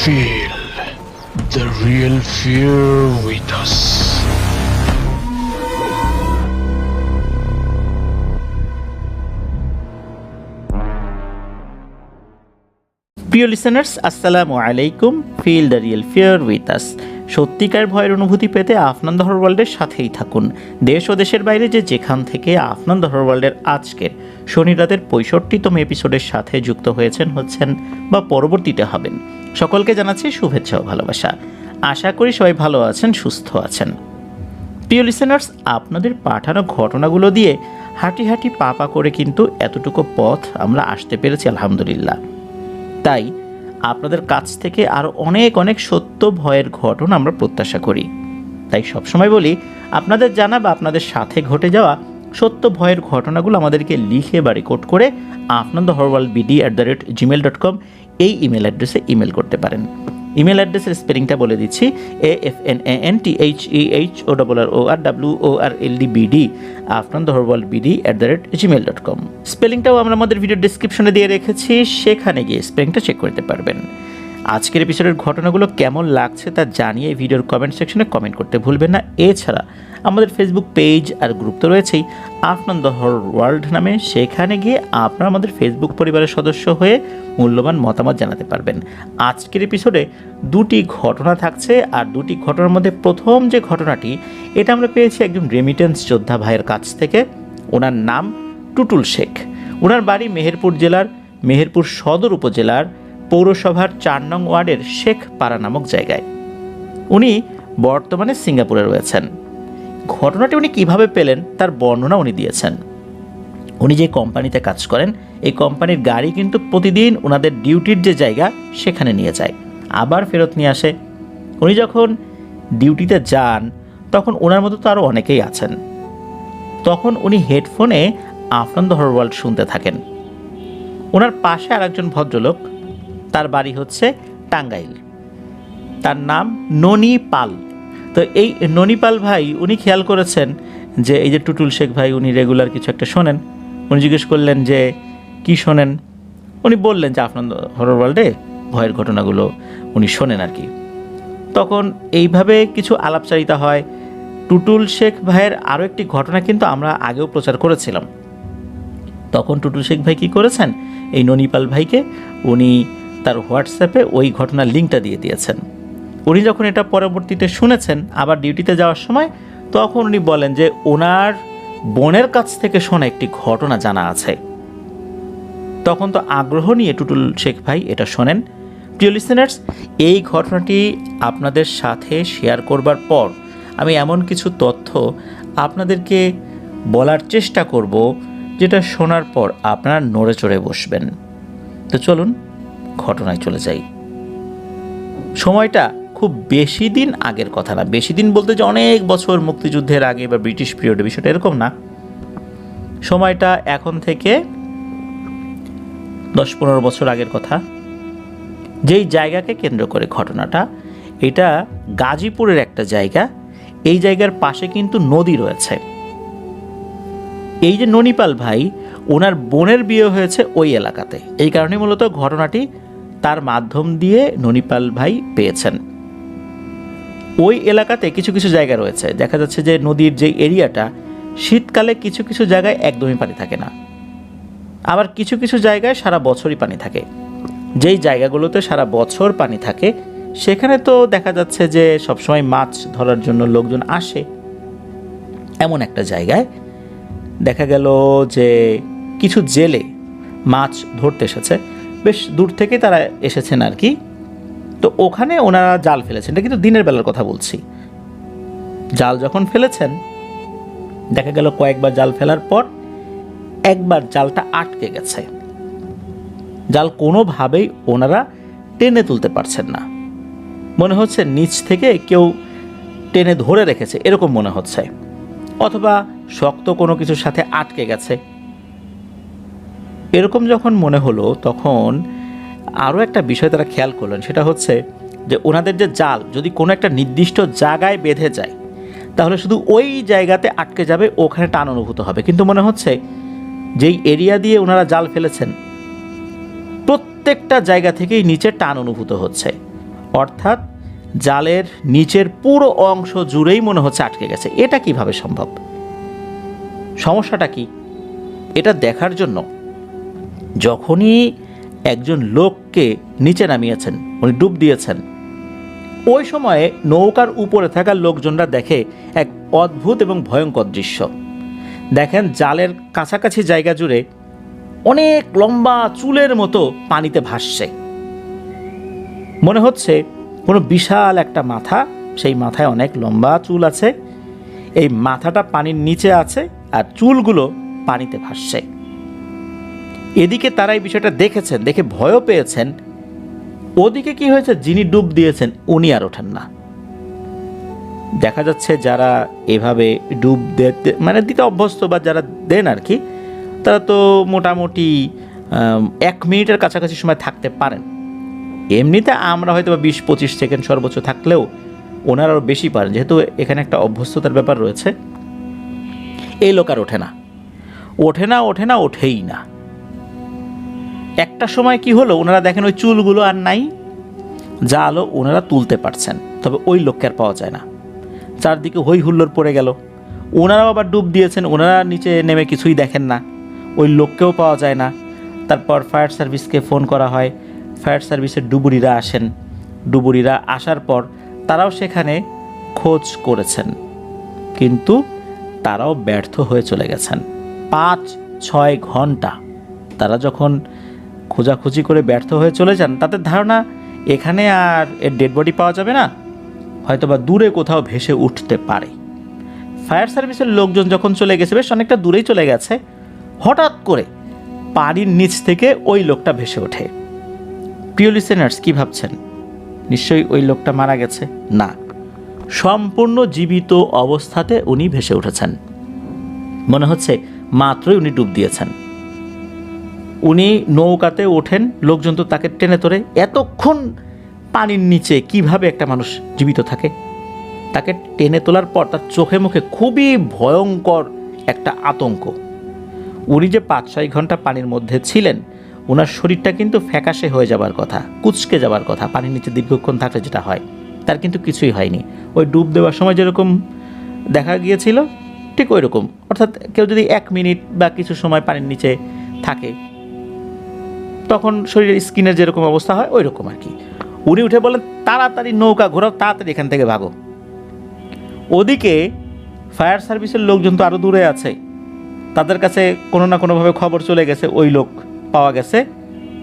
Feel the real fear with us. প্রিয় listeners, আসসালামু আলাইকুম। Feel the real fear with us. সত্যিকার ভয়ের অনুভূতি পেতে আফনান দ্য হরর ওয়ার্ল্ডের সাথেই থাকুন। দেশ ও দেশের বাইরে যেখান থেকে আফনান দ্য হরর ওয়ার্ল্ডের আজকের শনি রাতের 65তম এপিসোডের সাথে যুক্ত হচ্ছেন বা পরবর্তীতে হবেন, সকলকে জানাচ্ছি শুভেচ্ছা ও ভালোবাসা। আশা করি সবাই ভালো আছেন, সুস্থ আছেন। প্রিয় লিসেনার্স, আপনাদের পাঠানো ঘটনাগুলো দিয়ে হাঁটি পা করে কিন্তু এতটুকু পথ আমরা আসতে পেরেছি, আলহামদুলিল্লাহ। তাই আপনাদের কাছ থেকে আরও অনেক সত্য ভয়ের ঘটনা আমরা প্রত্যাশা করি। তাই সবসময় বলি, আপনাদের জানা বা আপনাদের সাথে ঘটে যাওয়া সত্য ভয়ের ঘটনাগুলো আমাদেরকে লিখে বা রেকর্ড করে afnanthehorbd@gmail.com এই ইমেল অ্যাড্রেসে ইমেল করতে পারেন। ইমেল অ্যাড্রেসের স্পেলিংটা বলে দিচ্ছি, AFNANTHEHORWORLDBD afnanthehorbd@gmail.com। স্পেলিংটাও আমরা আমাদের ভিডিও ডিসক্রিপশনে দিয়ে রেখেছি, সেখানে গিয়ে স্পেলিংটা চেক করতে পারবেন। আজকের এপিসোডের ঘটনাগুলো কেমন লাগছে তা জানিয়ে ভিডিওর কমেন্ট সেকশনে কমেন্ট করতে ভুলবেন না। এছাড়া আমাদের ফেসবুক পেজ আর গ্রুপ তো রয়েছেই আফনান দ্য হরর ওয়ার্ল্ড নামে, সেখানে গিয়ে আপনারা আমাদের ফেসবুক পরিবারের সদস্য হয়ে মূল্যবান মতামত জানাতে পারবেন। আজকের এপিসোডে দুটি ঘটনা থাকছে, আর দুটি ঘটনার মধ্যে প্রথম যে ঘটনাটি, এটা আমরা পেয়েছি একজন রেমিটেন্স যোদ্ধা ভাইয়ের কাছ থেকে। ওনার নাম টুটুল শেখ। ওনার বাড়ি মেহেরপুর জেলার মেহেরপুর সদর উপজেলার পৌরসভার 4 নং ওয়ার্ডের শেখ পাড়া নামক জায়গায়। উনি বর্তমানে সিঙ্গাপুরে রয়েছেন। ঘটনাটি উনি কিভাবে পেলেন তার বর্ণনা উনি দিয়েছেন। উনি যে কোম্পানিতে কাজ করেন, এই কোম্পানির গাড়ি কিন্তু প্রতিদিন ওনাদের ডিউটির যে জায়গা সেখানে নিয়ে যায়, আবার ফেরত নিয়ে আসে। উনি যখন ডিউটিতে যান তখন ওনার মতো তো আরও অনেকেই আছেন। তখন উনি হেডফোনে আফনান দ্য হরর ওয়ার্ল্ড শুনতে থাকেন। ওনার পাশে আর একজন ভদ্রলোক, তার বাড়ি হচ্ছে টাঙ্গাইল, তার নাম ননি পাল। তো এই ননি পাল ভাই উনি খেয়াল করেছেন যে এই যে টুটুল শেখ ভাই উনি রেগুলার কিছু একটা শোনেন। উনি জিজ্ঞেস করলেন যে কি শোনেন। উনি বললেন যে আফনান দ্য হরর ওয়ার্ল্ডে ভয়ের ঘটনাগুলো উনি শোনেন আর কি। তখন এইভাবে কিছু আলাপচারিতা হয়। টুটুল শেখ ভাইয়ের আরও একটি ঘটনা কিন্তু আমরা আগেও প্রচার করেছিলাম। তখন টুটুল শেখ ভাই কী করেছেন, এই ননিপাল ভাইকে উনি তার হোয়াটসঅ্যাপে ওই ঘটনার লিঙ্কটা দিয়ে দিয়েছেন। উনি যখন এটা পরবর্তীতে শুনেছেন আবার ডিউটিতে যাওয়ার সময়, তখন উনি বলেন যে ওনার বোনের কাছ থেকে শোনা একটি ঘটনা জানা আছে। তখন তো আগ্রহ নিয়ে টুটুল শেখ ভাই এটা শোনেন। প্রিয় লিসেনার্স, এই ঘটনাটি আপনাদের সাথে শেয়ার করবার পর আমি এমন কিছু তথ্য আপনাদেরকে বলার চেষ্টা করব, যেটা শোনার পর আপনারা নড়ে চড়ে বসবেন। তো চলুন ঘটনায় চলে যাই। সময়টা খুব বেশি দিন আগের কথা না, বেশি দিন বলতে যে অনেক বছর মুক্তিযুদ্ধের আগে বা ব্রিটিশ পিরিয়ডে, বিষয়টা এরকম না। সময়টা এখন থেকে 10-15 বছর আগের কথা। যেই জায়গাকে কেন্দ্র করে ঘটনাটা, এটা গাজীপুরের একটা জায়গা। এই জায়গার পাশে কিন্তু নদী রয়েছে। এই যে ননিপাল ভাই, ওনার বোনের বিয়ে হয়েছে ওই এলাকাতে। এই কারণে মূলত ঘটনাটি তার মাধ্যম দিয়ে ননিপাল ভাই পেয়েছেন। ওই এলাকাতে কিছু জায়গা রয়েছে, দেখা যাচ্ছে যে নদীর যে এরিয়াটা, শীতকালে কিছু জায়গায় একদমই পানি থাকে না, আবার কিছু জায়গায় সারা বছরই পানি থাকে। যেই জায়গাগুলোতে সারা বছর পানি থাকে সেখানে তো দেখা যাচ্ছে যে সবসময় মাছ ধরার জন্য লোকজন আসে। এমন একটা জায়গায় দেখা গেল যে কিছু জেলে মাছ ধরতে এসেছে, বেশ দূর থেকে তারা এসেছেন আর কি। তো ওখানে ওনারা জাল ফেলেছেন, এটা কিন্তু দিনের বেলার কথা বলছি। জাল যখন ফেলেছেন, দেখা গেল কয়েকবার জাল ফেলার পর একবার জালটা আটকে গেছে। জাল কোনোভাবেই ওনারা টেনে তুলতে পারছেন না। মনে হচ্ছে নিচ থেকে কেউ টেনে ধরে রেখেছে, এরকম মনে হচ্ছে, অথবা শক্ত কোনো কিছুর সাথে আটকে গেছে। এরকম যখন মনে হলো, তখন আরও একটা বিষয় তারা খেয়াল করলেন, সেটা হচ্ছে যে ওনাদের যে জাল যদি কোনো একটা নির্দিষ্ট জায়গায় বেঁধে যায়, তাহলে শুধু ওই জায়গাতে আটকে যাবে, ওখানে টান অনুভূত হবে। কিন্তু মনে হচ্ছে যেই এরিয়া দিয়ে ওনারা জাল ফেলেছেন, প্রত্যেকটা জায়গা থেকেই নিচে টান অনুভূত হচ্ছে। অর্থাৎ জালের নিচের পুরো অংশ জুড়েই মনে হচ্ছে আটকে গেছে। এটা কিভাবে সম্ভব? সমস্যাটা কি? এটা দেখার জন্য যখনই একজন লোককে নিচে নামিয়েছেন, উনি ডুব দিয়েছেন, ওই সময়ে নৌকার উপরে থাকা লোকজনরা দেখে এক অদ্ভুত এবং ভয়ঙ্কর দৃশ্য। দেখেন জালের কাছাকাছি জায়গা জুড়ে অনেক লম্বা চুলের মতো পানিতে ভাসছে। মনে হচ্ছে কোনো বিশাল একটা মাথা, সেই মাথায় অনেক লম্বা চুল আছে, এই মাথাটা পানির নিচে আছে আর চুলগুলো পানিতে ভাসছে। এদিকে তারা এই বিষয়টা দেখেছেন, দেখে ভয়ও পেয়েছেন। ওদিকে কি হয়েছে, যিনি ডুব দিয়েছেন উনি আর ওঠেন না। দেখা যাচ্ছে যারা এভাবে ডুব দিতে অভ্যস্ত বা যারা দেন আর কি, তারা তো মোটামুটি 1 মিনিটের কাছাকাছি সময় থাকতে পারেন। এমনিতে আমরা হয়তো 20-25 সেকেন্ড সর্বোচ্চ থাকলেও ওনারা আরও বেশি পারেন, যেহেতু এখানে একটা অভ্যস্ততার ব্যাপার রয়েছে। এই লোক আর ওঠেই না। একটা সময় কি হলো, ওনারা দেখেন ওই চুলগুলো আর নাই, জালও ওনারা তুলতে পারছেন, তবে ওই লোককে আর পাওয়া যায় না। চারদিকে হই হুল্লোড় পড়ে গেল। ওনারাও আবার ডুব দিয়েছেন, ওনারা নিচে নেমে কিছুই দেখেন না, ওই লোককেও পাওয়া যায় না। তারপর ফায়ার সার্ভিসকে ফোন করা হয়। ফায়ার সার্ভিসের ডুবুরিরা আসেন। ডুবুরিরা আসার পর তারাও সেখানে খোঁজ করেছেন, কিন্তু তারাও ব্যর্থ হয়ে চলে গেছেন। 5-6 ঘন্টা তারা যখন খোঁজাখুঁজি করে ব্যর্থ হয়ে চলে যান, তাদের ধারণা এখানে আর এর ডেড বডি পাওয়া যাবে না, হয়তোবা দূরে কোথাও ভেসে উঠতে পারে। ফায়ার সার্ভিসের লোকজন যখন চলে গেছে, বেশ অনেকটা দূরেই চলে গেছে, হঠাৎ করে পানির নিচ থেকে ওই লোকটা ভেসে ওঠে। প্রিয় লিসেনার্স, কি ভাবছেন? নিশ্চয়ই ওই লোকটা মারা গেছে? না, সম্পূর্ণ জীবিত অবস্থাতে উনি ভেসে উঠেছেন। মনে হচ্ছে মাত্রই উনি ডুব দিয়েছেন। উনি নৌকাতে ওঠেন, লোকজন তো তাকে টেনে তোলে। এতক্ষণ পানির নিচে কিভাবে একটা মানুষ জীবিত থাকে? তাকে টেনে তোলার পর তার চোখে মুখে খুবই ভয়ঙ্কর একটা আতঙ্ক। উনি যে 5-6 ঘন্টা পানির মধ্যে ছিলেন, ওনার শরীরটা কিন্তু ফ্যাকাশে হয়ে যাবার কথা, কুঁচকে যাবার কথা। পানির নিচে দীর্ঘক্ষণ থাকলে যেটা হয়, তার কিন্তু কিছুই হয়নি। ওই ডুব দেওয়ার সময় যেরকম দেখা গিয়েছিল ঠিক ওই রকম। অর্থাৎ কেউ যদি 1 মিনিট বা কিছু সময় পানির নিচে থাকে, তখন শরীরের স্কিনের যেরকম অবস্থা হয় ওই রকম আর কি। উনি উঠে বলেন, তাড়াতাড়ি নৌকা ঘোরাও, তাড়াতাড়ি এখান থেকে ভাগো। ওদিকে ফায়ার সার্ভিসের লোকজন তো আরও দূরে আছে, তাদের কাছে কোনো না কোনোভাবে খবর চলে গেছে, ওই লোক পাওয়া গেছে,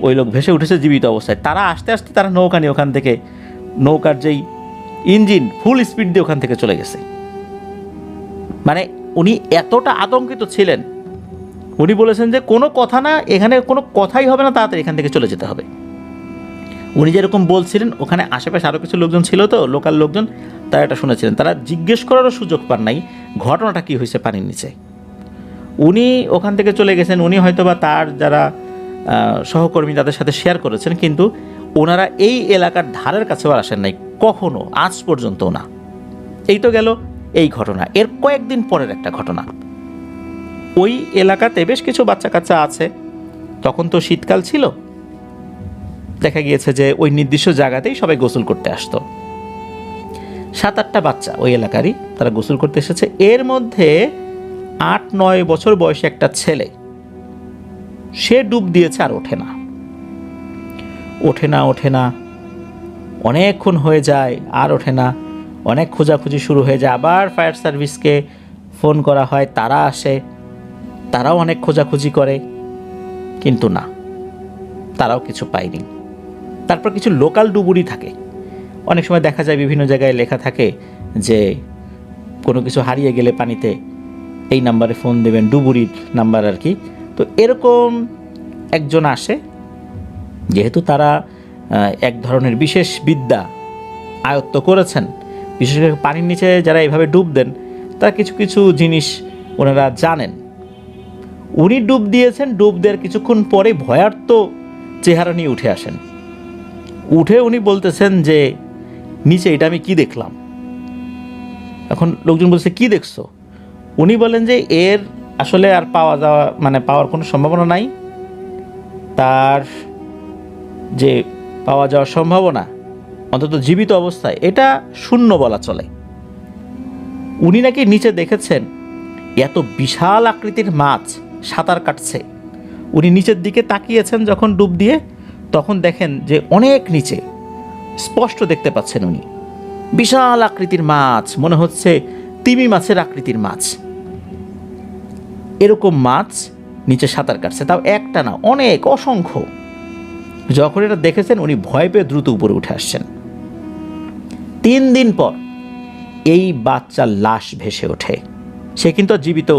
ওই লোক ভেসে উঠেছে জীবিত অবস্থায়। তারা আস্তে আস্তে তারা নৌকা নিয়ে ওখান থেকে, নৌকার যেই ইঞ্জিন ফুল স্পিড দিয়ে ওখান থেকে চলে গেছে। মানে উনি এতটা আতঙ্কিত ছিলেন, উনি বলেছেন যে কোনো কথা না, এখানে কোনো কথাই হবে না, তাড়াতাড়ি এখান থেকে চলে যেতে হবে। উনি যেরকম বলছিলেন, ওখানে আশেপাশে আরও কিছু লোকজন ছিল, তো লোকাল লোকজন, তারা এটা শুনেছিলেন। তারা জিজ্ঞেস করারও সুযোগ পান নাই ঘটনাটা কী হয়েছে পানির নিচে। উনি ওখান থেকে চলে গেছেন। উনি হয়তো বা তার যারা সহকর্মী তাদের সাথে শেয়ার করেছেন, কিন্তু ওনারা এই এলাকার ধারের কাছেও আসেন নাই কখনো, আজ পর্যন্ত না। এই তো গেল এই ঘটনা। এর কয়েকদিন পরের একটা ঘটনা, ওই এলাকাতে বেশ কিছু বাচ্চা কাচ্চা আছে, তখন তো শীতকাল ছিল। দেখা গিয়েছে যে ওই নির্দিষ্ট জায়গাতেই সবাই গোসল করতে আসতো। 7-8টা বাচ্চা ওই এলাকারই, তারা গোসল করতে এসেছে। এর মধ্যে 8-9 বছর বয়সী একটা ছেলে, সে ডুব দিয়েছে আর ওঠে না, অনেকক্ষণ হয়ে যায় আর ওঠে না। অনেক খোঁজাখুঁজি শুরু হয়ে যায়। আবার ফায়ার সার্ভিসকে ফোন করা হয়, তারা আসে, তারাও অনেক খোঁজাখুঁজি করে, কিন্তু না, তারাও কিছু পায়নি। তারপর কিছু লোকাল ডুবুরি থাকে, অনেক সময় দেখা যায় বিভিন্ন জায়গায় লেখা থাকে যে কোনো কিছু হারিয়ে গেলে পানিতে এই নাম্বারে ফোন দেবেন, ডুবুরির নাম্বার আর কি। তো এরকম একজন আসে, যেহেতু তারা এক ধরনের বিশেষ বিদ্যা আয়ত্ত করেছেন, বিশেষ করে পানির নিচে যারা এইভাবে ডুব দেন, তারা কিছু কিছু জিনিস ওনারা জানেন। উনি ডুব দিয়েছেন, ডুব দেওয়ার কিছুক্ষণ পরে ভয়ার্ত চেহারা নিয়ে উঠে আসেন। উঠে উনি বলতেছেন যে নিচে এটা আমি কি দেখলাম। এখন লোকজন বলছে, কি দেখছো? উনি বলেন যে এর আসলে আর পাওয়ার কোনো সম্ভাবনা নাই। তার যে পাওয়া যাওয়ার সম্ভাবনা অন্তত জীবিত অবস্থায়, এটা শূন্য বলা চলে। উনি নাকি নিচে দেখেছেন এত বিশাল আকৃতির মাছ সাঁতার কাটছে। উনি নিচের দিকে তাকিয়েছেন যখন ডুব দিয়ে, তখন দেখেন যে অনেক নিচে স্পষ্ট দেখতে পাচ্ছেন উনি বিশাল আকৃতির মাছ, মনে হচ্ছে তিমি মাছের আকৃতির মাছ, এরকম মাছ নিচে সাঁতার কাটছে, তাও একটা না, অনেক, অসংখ্য। যখন এটা দেখেছেন উনি ভয় পেয়ে দ্রুত উপরে উঠে আসছেন। 3 দিন পর এই বাচ্চার লাশ ভেসে ওঠে। সে কিন্তু আর জীবিত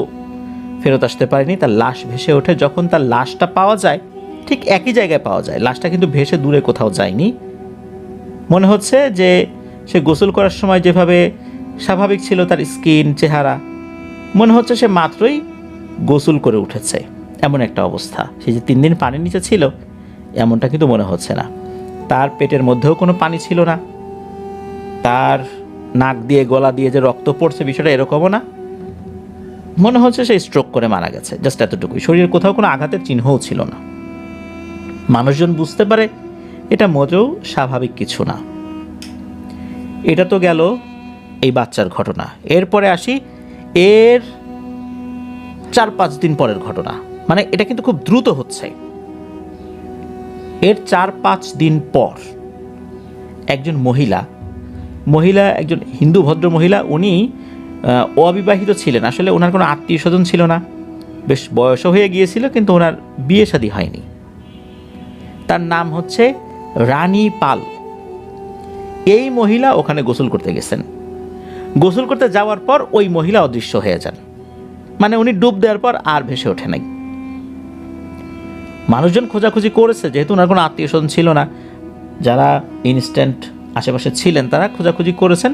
ফেরত আসতে পারেনি, তার লাশ ভেসে ওঠে। যখন তার লাশটা পাওয়া যায়, ঠিক একই জায়গায় পাওয়া যায়, লাশটা কিন্তু ভেসে দূরে কোথাও যায়নি। মনে হচ্ছে যে সে গোসল করার সময় যেভাবে স্বাভাবিক ছিল তার স্কিন, চেহারা, মনে হচ্ছে সে মাত্রই গোসল করে উঠেছে, এমন একটা অবস্থা। সে যে 3 দিন পানির নিচে ছিল এমনটা কিন্তু মনে হচ্ছে না। তার পেটের মধ্যেও কোনো পানি ছিল না, তার নাক দিয়ে গলা দিয়ে যে রক্ত পড়ছে বিষয়টা এরকমও না। মনে হচ্ছে সে স্ট্রোক করে মারা গেছে, জাস্ট এতটুকুই। শরীরের কোথাও কোনো আঘাতের চিহ্নও ছিল না। মানুষজন বুঝতে পারে এটা মোটেও স্বাভাবিক কিছু না। এটা তো গেল এই বাচ্চার ঘটনা। এরপরে আসি এর 4-5 দিন পরের ঘটনা। মানে এটা কিন্তু খুব দ্রুত হচ্ছে। এর 4-5 দিন পর একজন মহিলা, একজন হিন্দু ভদ্র মহিলা, উনি অবিবাহিত ছিলেন। আসলে ওনার কোনো আত্মীয় স্বজন ছিল না, বেশ বয়সও হয়ে গিয়েছিল, কিন্তু ওনার বিয়ে শাদী হয়নি। তার নাম হচ্ছে রানী পাল। এই মহিলা ওখানে গোসল করতে গেছেন। গোসল করতে যাওয়ার পর ওই মহিলা অদৃশ্য হয়ে যান। মানে উনি ডুব দেওয়ার পর আর ভেসে ওঠে নাই। মানুষজন খোঁজাখুঁজি করেছে, যেহেতু ওনার কোনো আত্মীয় স্বজন ছিল না, যারা ইনস্ট্যান্ট আশেপাশে ছিলেন তারা খোঁজাখুঁজি করেছেন।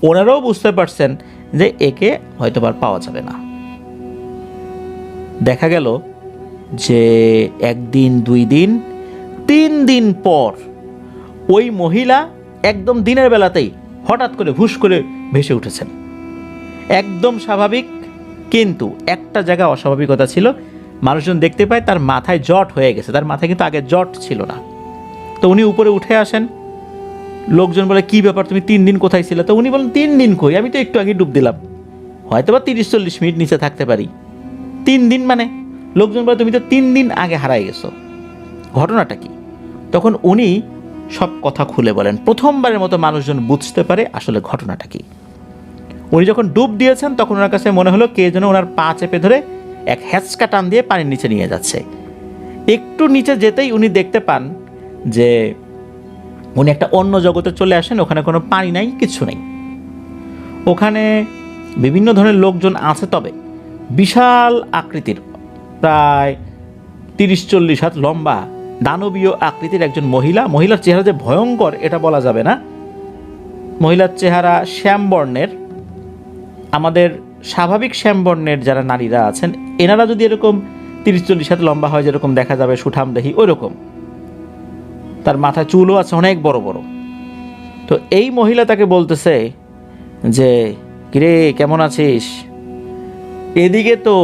ওনারাও বুঝতে পারছেন যে একে হয়তো আর পাওয়া যাবে না। দেখা গেল যে 1 দিন, 2 দিন, 3 দিন পর ওই মহিলা একদম দিনের বেলাতেই হঠাৎ করে হুশ করে ভেসে উঠেছেন। একদম স্বাভাবিক, কিন্তু একটা জায়গায় অস্বাভাবিকতা ছিল। মানুষজন দেখতে পায় তার মাথায় জট হয়ে গেছে। তার মাথায় কিন্তু আগে জট ছিল না। তো উনি উপরে উঠে আসেন। লোকজন বলে, কি ব্যাপার, তুমি 3 দিন কোথায় ছিলে? তো উনি বলেন, 3 দিন কই, আমি তো একটু আগে ডুব দিলাম, হয়তো বা 30-40 মিনিট নিচে থাকতে পারি। 3 দিন মানে? লোকজন বলে, তুমি তো 3 দিন আগে হারাই গেছো, ঘটনাটা কি? তখন উনি সব কথা খুলে বলেন। প্রথমবারের মতো মানুষজন বুঝতে পারে আসলে ঘটনাটা কি। উনি যখন ডুব দিয়েছেন তখন ওনার কাছে মনে হলো কে যেন ওনার পা চেপে ধরে এক হ্যাঁচকা টান দিয়ে পানির নিচে নিয়ে যাচ্ছে। একটু নিচে যেতেই উনি দেখতে পান যে উনি একটা অন্য জগতে চলে আসেন। ওখানে কোনো পানি নাই, কিছু নেই। ওখানে বিভিন্ন ধরনের লোকজন আছে, তবে বিশাল আকৃতির, প্রায় 30-40 হাত লম্বা, দানবীয় আকৃতির একজন মহিলার চেহারা যে ভয়ঙ্কর এটা বলা যাবে না। মহিলার চেহারা শ্যামবর্ণের। আমাদের স্বাভাবিক শ্যামবর্ণের যারা নারীরা আছেন, এনারা যদি এরকম 30-40 হাত লম্বা হয়, যেরকম দেখা যাবে সুঠাম দেহি, ওই রকম। তার মাথায় চুলও আছে অনেক বড় বড়। তো এই মহিলা তাকে বলতেছে যে, কিরে কেমন আছিস? এদিকে তো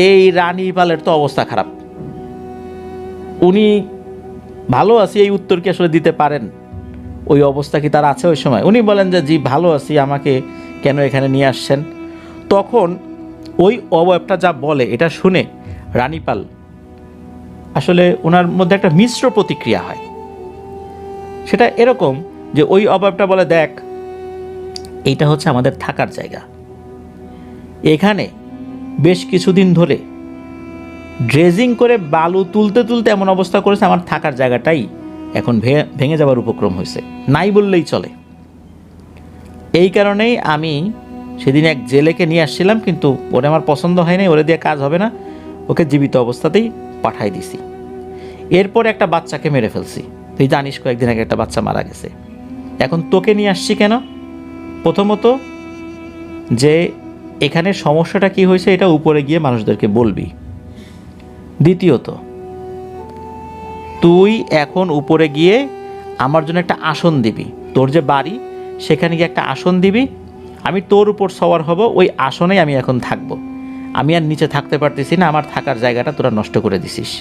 এই রানী পালের তো অবস্থা খারাপ। উনি ভালো আছি এই উত্তর কি আসলে দিতে পারেন? ওই অবস্থা কি তার আছে ওই সময়? উনি বলেন যে, জি ভালো আছি, আমাকে কেন এখানে নিয়ে আসছেন? তখন ওই অবয়বটা যা বলে এটা শুনে রানীপাল আসলে ওনার মধ্যে একটা মিশ্র প্রতিক্রিয়া হয়। সেটা এরকম যে ওই অবয়বটা বলে, দেখ এইটা হচ্ছে আমাদের থাকার জায়গা। এখানে বেশ কিছুদিন ধরে ড্রেজিং করে বালু তুলতে তুলতে এমন অবস্থা করেছে, আমার থাকার জায়গাটাই এখন ভেঙে যাওয়ার উপক্রম হয়েছে, নাই বললেই চলে। এই কারণেই আমি সেদিন এক জেলেকে নিয়ে আসছিলাম, কিন্তু ওরে আমার পছন্দ হয় নাই, ওরে দিয়ে কাজ হবে না, ওকে জীবিত অবস্থাতেই পাঠাই দিছি। এরপরে একটা বাচ্চাকে মেরে ফেলছি। তুই জানিস কয়েকদিন আগে একটা বাচ্চা মারা গেছে। এখন তোকে নিয়ে আসছি কেন? প্রথমত যে এখানে সমস্যাটা কি হয়েছে এটা উপরে গিয়ে মানুষদেরকে বলবি। দ্বিতীয়ত, তুই এখন উপরে গিয়ে আমার জন্য একটা আসন দিবি। তোর যে বাড়ি সেখানে গিয়ে একটা আসন দিবি, আমি তোর উপর সওয়ার হব, ওই আসনেই আমি এখন থাকবো। আমি আর নিচে থাকতে পারতেছি না, আমার থাকার জায়গাটা তোরা নষ্ট করে দিছিস।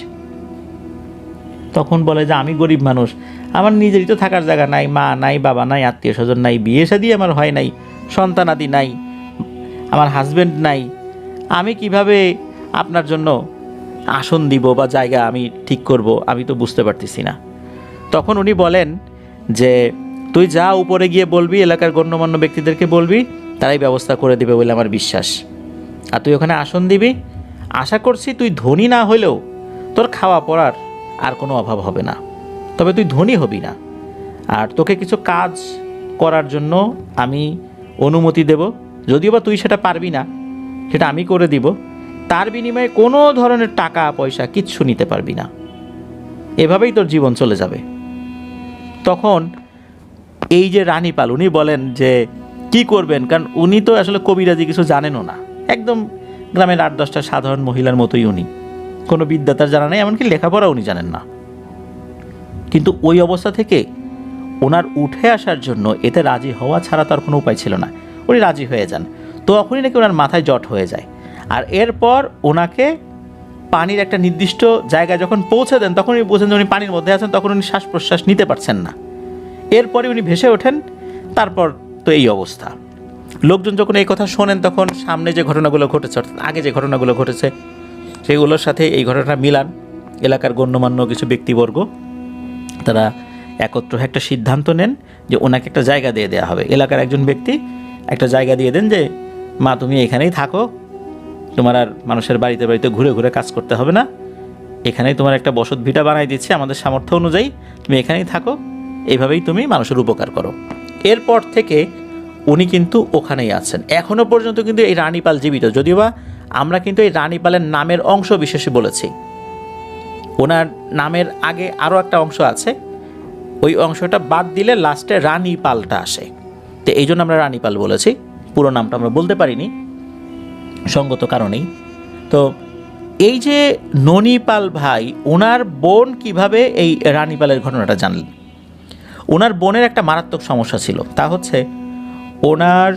তখন বলে যে আমি গরিব মানুষ, আমার নিজেরই তো থাকার জায়গা নাই, মা নাই, বাবা নাই, আত্মীয় স্বজন নাই, বিয়ে শাদী আমার হয় নাই, সন্তানাদি নাই, আমার হাজব্যান্ড নাই, আমি কিভাবে আপনার জন্য আসন দিব বা জায়গা আমি ঠিক করব, আমি তো বুঝতে পারতেছি না। তখন উনি বলেন যে তুই যা উপরে গিয়ে বলবি, এলাকার গণ্যমান্য ব্যক্তিদেরকে বলবি, তারাই ব্যবস্থা করে দেবে বলে আমার বিশ্বাস। আর তুই ওখানে আসন দিবি, আশা করছি তুই ধনী না হলেও তোর খাওয়া পড়ার আর কোনো অভাব হবে না, তবে তুই ধনী হবি না। আর তোকে কিছু কাজ করার জন্য আমি অনুমতি দেব, যদিও বা তুই সেটা পারবি না, সেটা আমি করে দিব, তার বিনিময়ে কোনো ধরনের টাকা পয়সা কিচ্ছু নিতে পারবি না, এভাবেই তোর জীবন চলে যাবে। তখন এই যে রানীপাল উনি বলেন যে কি করবেন, কারণ উনি তো আসলে কবিরাজি কিছু জানেনও না, একদম গ্রামের 8-10টা সাধারণ মহিলার মতোই উনি, কোনো বিদ্যা তার জানা নেই, এমনকি লেখাপড়া উনি জানেন না। কিন্তু ওই অবস্থা থেকে ওনার উঠে আসার জন্য এতে রাজি হওয়া ছাড়া তার কোনো উপায় ছিল না। উনি রাজি হয়ে যান, তখনই নাকি ওনার মাথায় জট হয়ে যায়। আর এরপর ওনাকে পানির একটা নির্দিষ্ট জায়গায় যখন পৌঁছে দেন, তখন উনি বোঝেন যে উনি পানির মধ্যে আছেন, তখন উনি শ্বাস প্রশ্বাস নিতে পারছেন না। এরপরে উনি ভেসে ওঠেন, তারপর তো এই অবস্থা। লোকজন যখন এই কথা শোনেন, তখন সামনে যে ঘটনাগুলো ঘটেছে, অর্থাৎ আগে যে ঘটনাগুলো ঘটেছে সেগুলোর সাথে এই ঘটনাটা মিলান। এলাকার গণ্যমান্য কিছু ব্যক্তিবর্গ তারা একত্র একটা সিদ্ধান্ত নেন যে ওনাকে একটা জায়গা দিয়ে দেওয়া হবে। এলাকার একজন ব্যক্তি একটা জায়গা দিয়ে দেন যে মা তুমি এখানেই থাকো, তোমার আর মানুষের বাড়িতে বাড়িতে ঘুরে ঘুরে কাজ করতে হবে না, এখানেই তোমার একটা বসত ভিটা বানাই দিচ্ছি আমাদের সামর্থ্য অনুযায়ী, তুমি এখানেই থাকো, এইভাবেই তুমি মানুষের উপকার করো। এরপর থেকে উনি কিন্তু ওখানেই আছেন এখনও পর্যন্ত, কিন্তু এই রানীপাল জীবিত। যদিও বা আমরা কিন্তু এই রানীপালের নামের অংশ বিশেষে বলেছি, ওনার নামের আগে আরও একটা অংশ আছে, ওই অংশটা বাদ দিলে লাস্টে রানীপালটা আসে, তো এই জন্য আমরা রানীপাল বলেছি, পুরো নামটা আমরা বলতে পারিনি সঙ্গত কারণেই। তো এই যে ননিপাল ভাই, ওনার বোন কিভাবে এই রানীপালের ঘটনাটা জানলেন? ওনার বোনের একটা মারাত্মক সমস্যা ছিল, তা হচ্ছে ওনার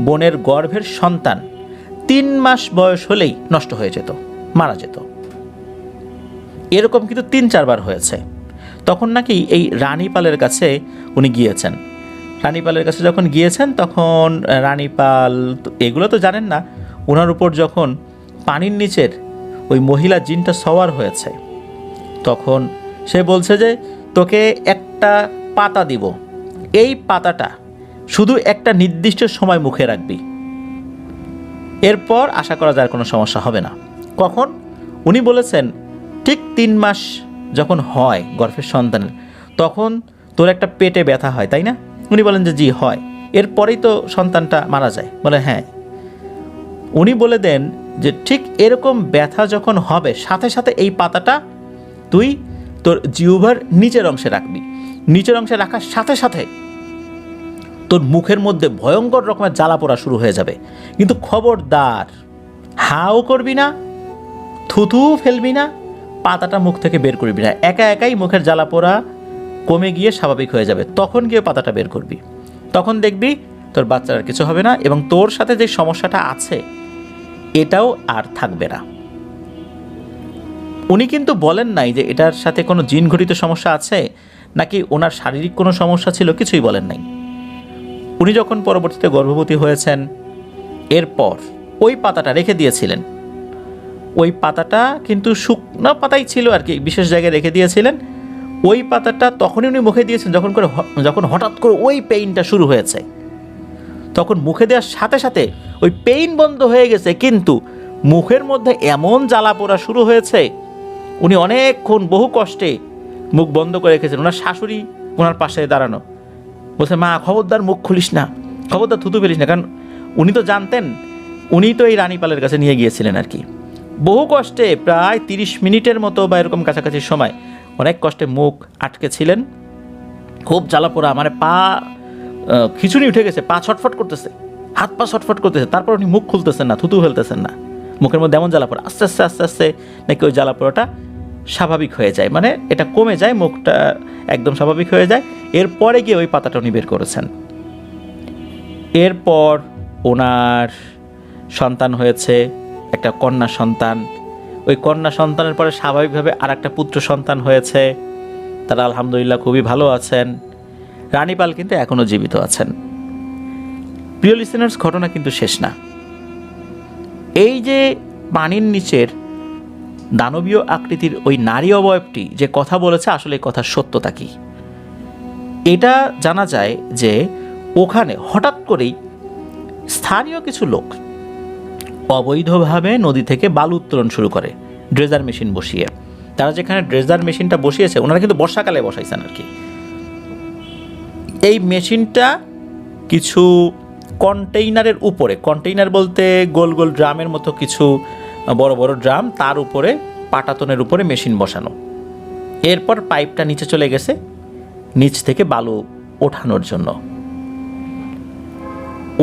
বোনের গর্ভের সন্তান 3 মাস বয়স হলেই নষ্ট হয়ে যেত, মারা যেত। এরকম কিন্তু 3-4 বার হয়েছে। তখন নাকি এই রানীপালের কাছে উনি গিয়েছেন। রানীপালের কাছে যখন গিয়েছেন, তখন রানীপাল এগুলো তো জানেন না, ওনার উপর যখন পানির নিচের ওই মহিলা জিনটা সওয়ার হয়েছে, তখন সে বলছে যে তোকে একটা পাতা দিব, এই পাতাটা শুধু একটা নির্দিষ্ট সময় মুখে রাখবি, এরপর আশা করা যায় কোনো সমস্যা হবে না। কখন? উনি বলেছেন ঠিক 3 মাস যখন হয় গর্ভের সন্তানের, তখন তোর একটা পেটে ব্যথা হয়, তাই না? উনি বলেন যে জি হয়। এরপরেই তো সন্তানটা মারা যায়। বলে হ্যাঁ। উনি বলে দেন যে ঠিক এরকম ব্যথা যখন হবে, সাথে সাথে এই পাতাটা তুই তোর জিহ্বার নিচের অংশে রাখবি, নিচের অংশে রাখার সাথে সাথে তোর মুখের মধ্যে ভয়ঙ্কর রকমের জ্বালা পোড়া শুরু হয়ে যাবে। কিন্তু খবরদার হাও করবি না, থুথু ফেলবি না, পাতাটা মুখ থেকে বের করবি না, একা একাই মুখের জ্বালা পোড়া কমে গিয়ে স্বাভাবিক হয়ে যাবে, তখন গিয়ে পাতাটা বের করবি। তখন দেখবি তোর বাচ্চার আর কিছু হবে না, এবং তোর সাথে যে সমস্যাটা আছে এটাও আর থাকবে না। উনি কিন্তু বলেন নাই যে এটার সাথে কোনো জিন ঘটিত সমস্যা আছে নাকি ওনার শারীরিক কোনো সমস্যা ছিল, কিছুই বলেন নাই। উনি যখন পরবর্তীতে গর্ভবতী হয়েছেন, এরপর ওই পাতাটা রেখে দিয়েছিলেন। ওই পাতাটা কিন্তু শুকনো পাতাই ছিল আর কি, বিশেষ জায়গায় রেখে দিয়েছিলেন। ওই পাতাটা তখনই উনি মুখে দিয়েছেন যখন হঠাৎ করে ওই পেইনটা শুরু হয়েছে, তখন মুখে দেওয়ার সাথে সাথে ওই পেইন বন্ধ হয়ে গেছে, কিন্তু মুখের মধ্যে এমন জ্বালা পোড়া শুরু হয়েছে, উনি অনেকক্ষণ বহু কষ্টে মুখ বন্ধ করে রেখেছেন। ওনার শাশুড়ি ওনার পাশে দাঁড়ানো, বলছে মা খবরদার মুখ খুলিস না, খবরদার থুতু ফেলিস না, কারণ উনি তো জানতেন, উনি তো এই রানীপালের কাছে নিয়ে গিয়েছিলেন আর কি। বহু কষ্টে প্রায় 30 মিনিটের মতো বা এরকম কাছাকাছি সময় অনেক কষ্টে মুখ আটকে ছিলেন, খুব জ্বালা পোড়া, মানে পা খিচুড়ি উঠে গেছে, পা ছটফট করতেছে, হাত পা ছটফট করতেছে, তারপর উনি মুখ খুলতেছেন না, থুতু ফেলতেছেন না, মুখের মধ্যে এমন জ্বালা পোড়া। আস্তে আস্তে আস্তে আস্তে নাকি ওই জ্বালা পোড়াটা স্বাভাবিক হয়ে যায়, মানে এটা কমে যায়, মুখটা একদম স্বাভাবিক হয়ে যায়। এরপরে গিয়ে ওই পাতাটা উনি বের করেছেন। এরপর ওনার সন্তান হয়েছে, একটা কন্যা সন্তান। ওই কন্যা সন্তানের পরে স্বাভাবিকভাবে আর একটা পুত্র সন্তান হয়েছে। তারা আলহামদুলিল্লাহ খুবই ভালো আছেন। রানী পাল কিন্তু এখনও জীবিত আছেন। প্রিয় লিসেনার্স, ঘটনা কিন্তু শেষ না। এই যে পানির নিচের দানবীয় আকৃতির ওই নারী অবয়বটি যে কথা বলেছে, আসলে এই কথার সত্যতা কি, এটা জানা যায় যে ওখানে হঠাৎ করেই স্থানীয় কিছু লোক অবৈধভাবে নদী থেকে বালু উত্তোলন শুরু করে ড্রেজার মেশিন বসিয়ে। তারা যেখানে ড্রেজার মেশিনটা বসিয়েছে, ওনারা কিন্তু বর্ষাকালে বসাইছেন আর কি। এই মেশিনটা কিছু কন্টেইনারের উপরে, কন্টেইনার বলতে গোল গোল ড্রামের মতো কিছু বড় বড় ড্রাম, তার উপরে পাটাতনের উপরে মেশিন বসানো। এরপর পাইপটা নিচে চলে গেছে নিচ থেকে বালু ওঠানোর জন্য।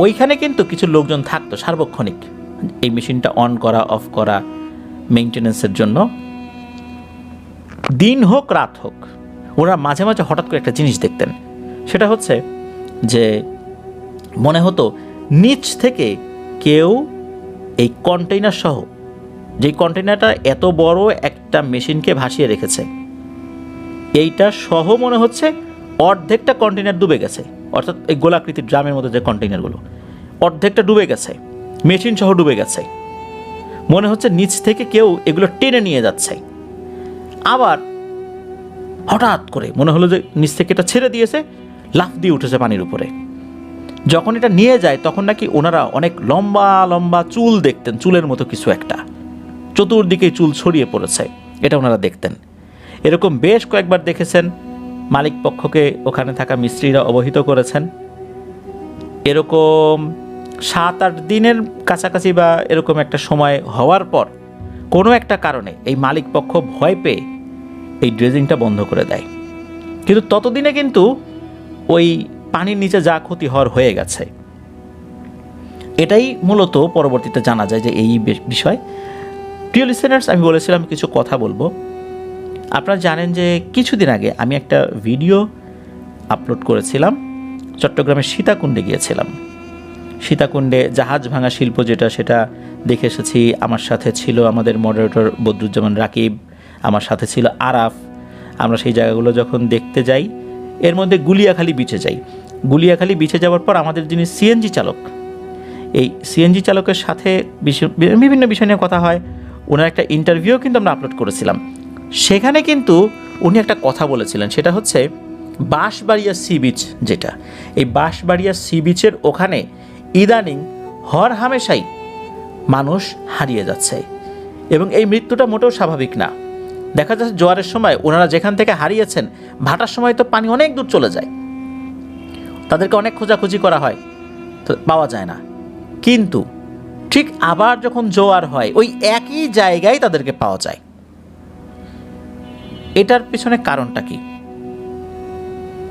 ওইখানে কিন্তু কিছু লোকজন থাকতো সার্বক্ষণিক এই মেশিনটা অন করা অফ করা মেইনটেনেন্সের জন্য। দিন হোক রাত হোক, ওরা মাঝে মাঝে হঠাৎ করে একটা জিনিস দেখতেন। সেটা হচ্ছে যে মনে হতো নিচ থেকে কেউ এই কন্টেইনার সহ, যেই কন্টেইনারটা এত বড় একটা মেশিনকে ভাসিয়ে রেখেছে, এইটা সহ মনে হচ্ছে অর্ধেকটা কন্টেইনার ডুবে গেছে। অর্থাৎ এই গোলাকৃতির ড্রামের মধ্যে যে কন্টেইনারগুলো, অর্ধেকটা ডুবে গেছে, মেশিন সহ ডুবে গেছে। মনে হচ্ছে নিচ থেকে কেউ এগুলো টেনে নিয়ে যাচ্ছে। আবার হঠাৎ করে মনে হলো যে নিচ থেকে এটা ছেড়ে দিয়েছে, লাফ দিয়ে উঠেছে পানির উপরে। যখন এটা নিয়ে যায় তখন নাকি ওনারা অনেক লম্বা লম্বা চুল দেখতেন, চুলের মতো কিছু একটা, চতুর্দিকে চুল ছড়িয়ে পড়েছে, এটা ওনারা দেখতেন। এরকম বেশ কয়েকবার দেখেছেন। মালিক পক্ষকে ওখানে থাকা মিস্ত্রিরা অবহিত করেছেন। এরকম 7-8 দিনের কাছাকাছি বা এরকম একটা সময় হওয়ার পর কোনো একটা কারণে এই মালিক পক্ষ ভয় পেয়ে এই ড্রেজিংটা বন্ধ করে দেয়। কিন্তু ততদিনে কিন্তু ওই পানির নিচে যা ক্ষতি হওয়ার হয়ে গেছে। এটাই মূলত পরবর্তীতে জানা যায় যে এই বিষয়। প্রিয় লিসেনার্স, আমি বলেছিলাম কিছু কথা বলবো। আপনারা জানেন যে কিছুদিন আগে আমি একটা ভিডিও আপলোড করেছিলাম, চট্টগ্রামের সীতাকুণ্ডে গিয়েছিলাম। সীতাকুণ্ডে জাহাজ ভাঙা শিল্প যেটা, সেটা দেখে এসেছি। আমার সাথে ছিল আমাদের মডারেটর বদরুজ্জামান রাকিব, আমার সাথে ছিল আরাফ। আমরা সেই জায়গাগুলো যখন দেখতে যাই, এর মধ্যে গুলিয়াখালী বিচে যাই। গুলিয়াখালী বিচে যাওয়ার পর আমাদের যিনি সিএনজি চালক, এই সিএনজি চালকের সাথে বিভিন্ন বিষয় নিয়ে কথা হয়। ওনার একটা ইন্টারভিউ কিন্তু আমরা আপলোড করেছিলাম। সেখানে কিন্তু উনি একটা কথা বলেছিলেন, সেটা হচ্ছে বাঁশবাড়িয়া সি বিচ, যেটা এই বাঁশবাড়িয়া সি বিচের ওখানে ইদানিং হর হামেশাই মানুষ হারিয়ে যাচ্ছে এবং এই মৃত্যুটা মোটেও স্বাভাবিক না। দেখা যাচ্ছে জোয়ারের সময় ওনারা যেখান থেকে হারিয়েছেন, ভাটার সময় তো পানি অনেক দূর চলে যায়, তাদেরকে অনেক খোঁজাখুঁজি করা হয়, তো পাওয়া যায় না। কিন্তু ঠিক আবার যখন জোয়ার হয়, ওই একই জায়গায় তাদেরকে পাওয়া যায়। এটার পিছনে কারণটা কি?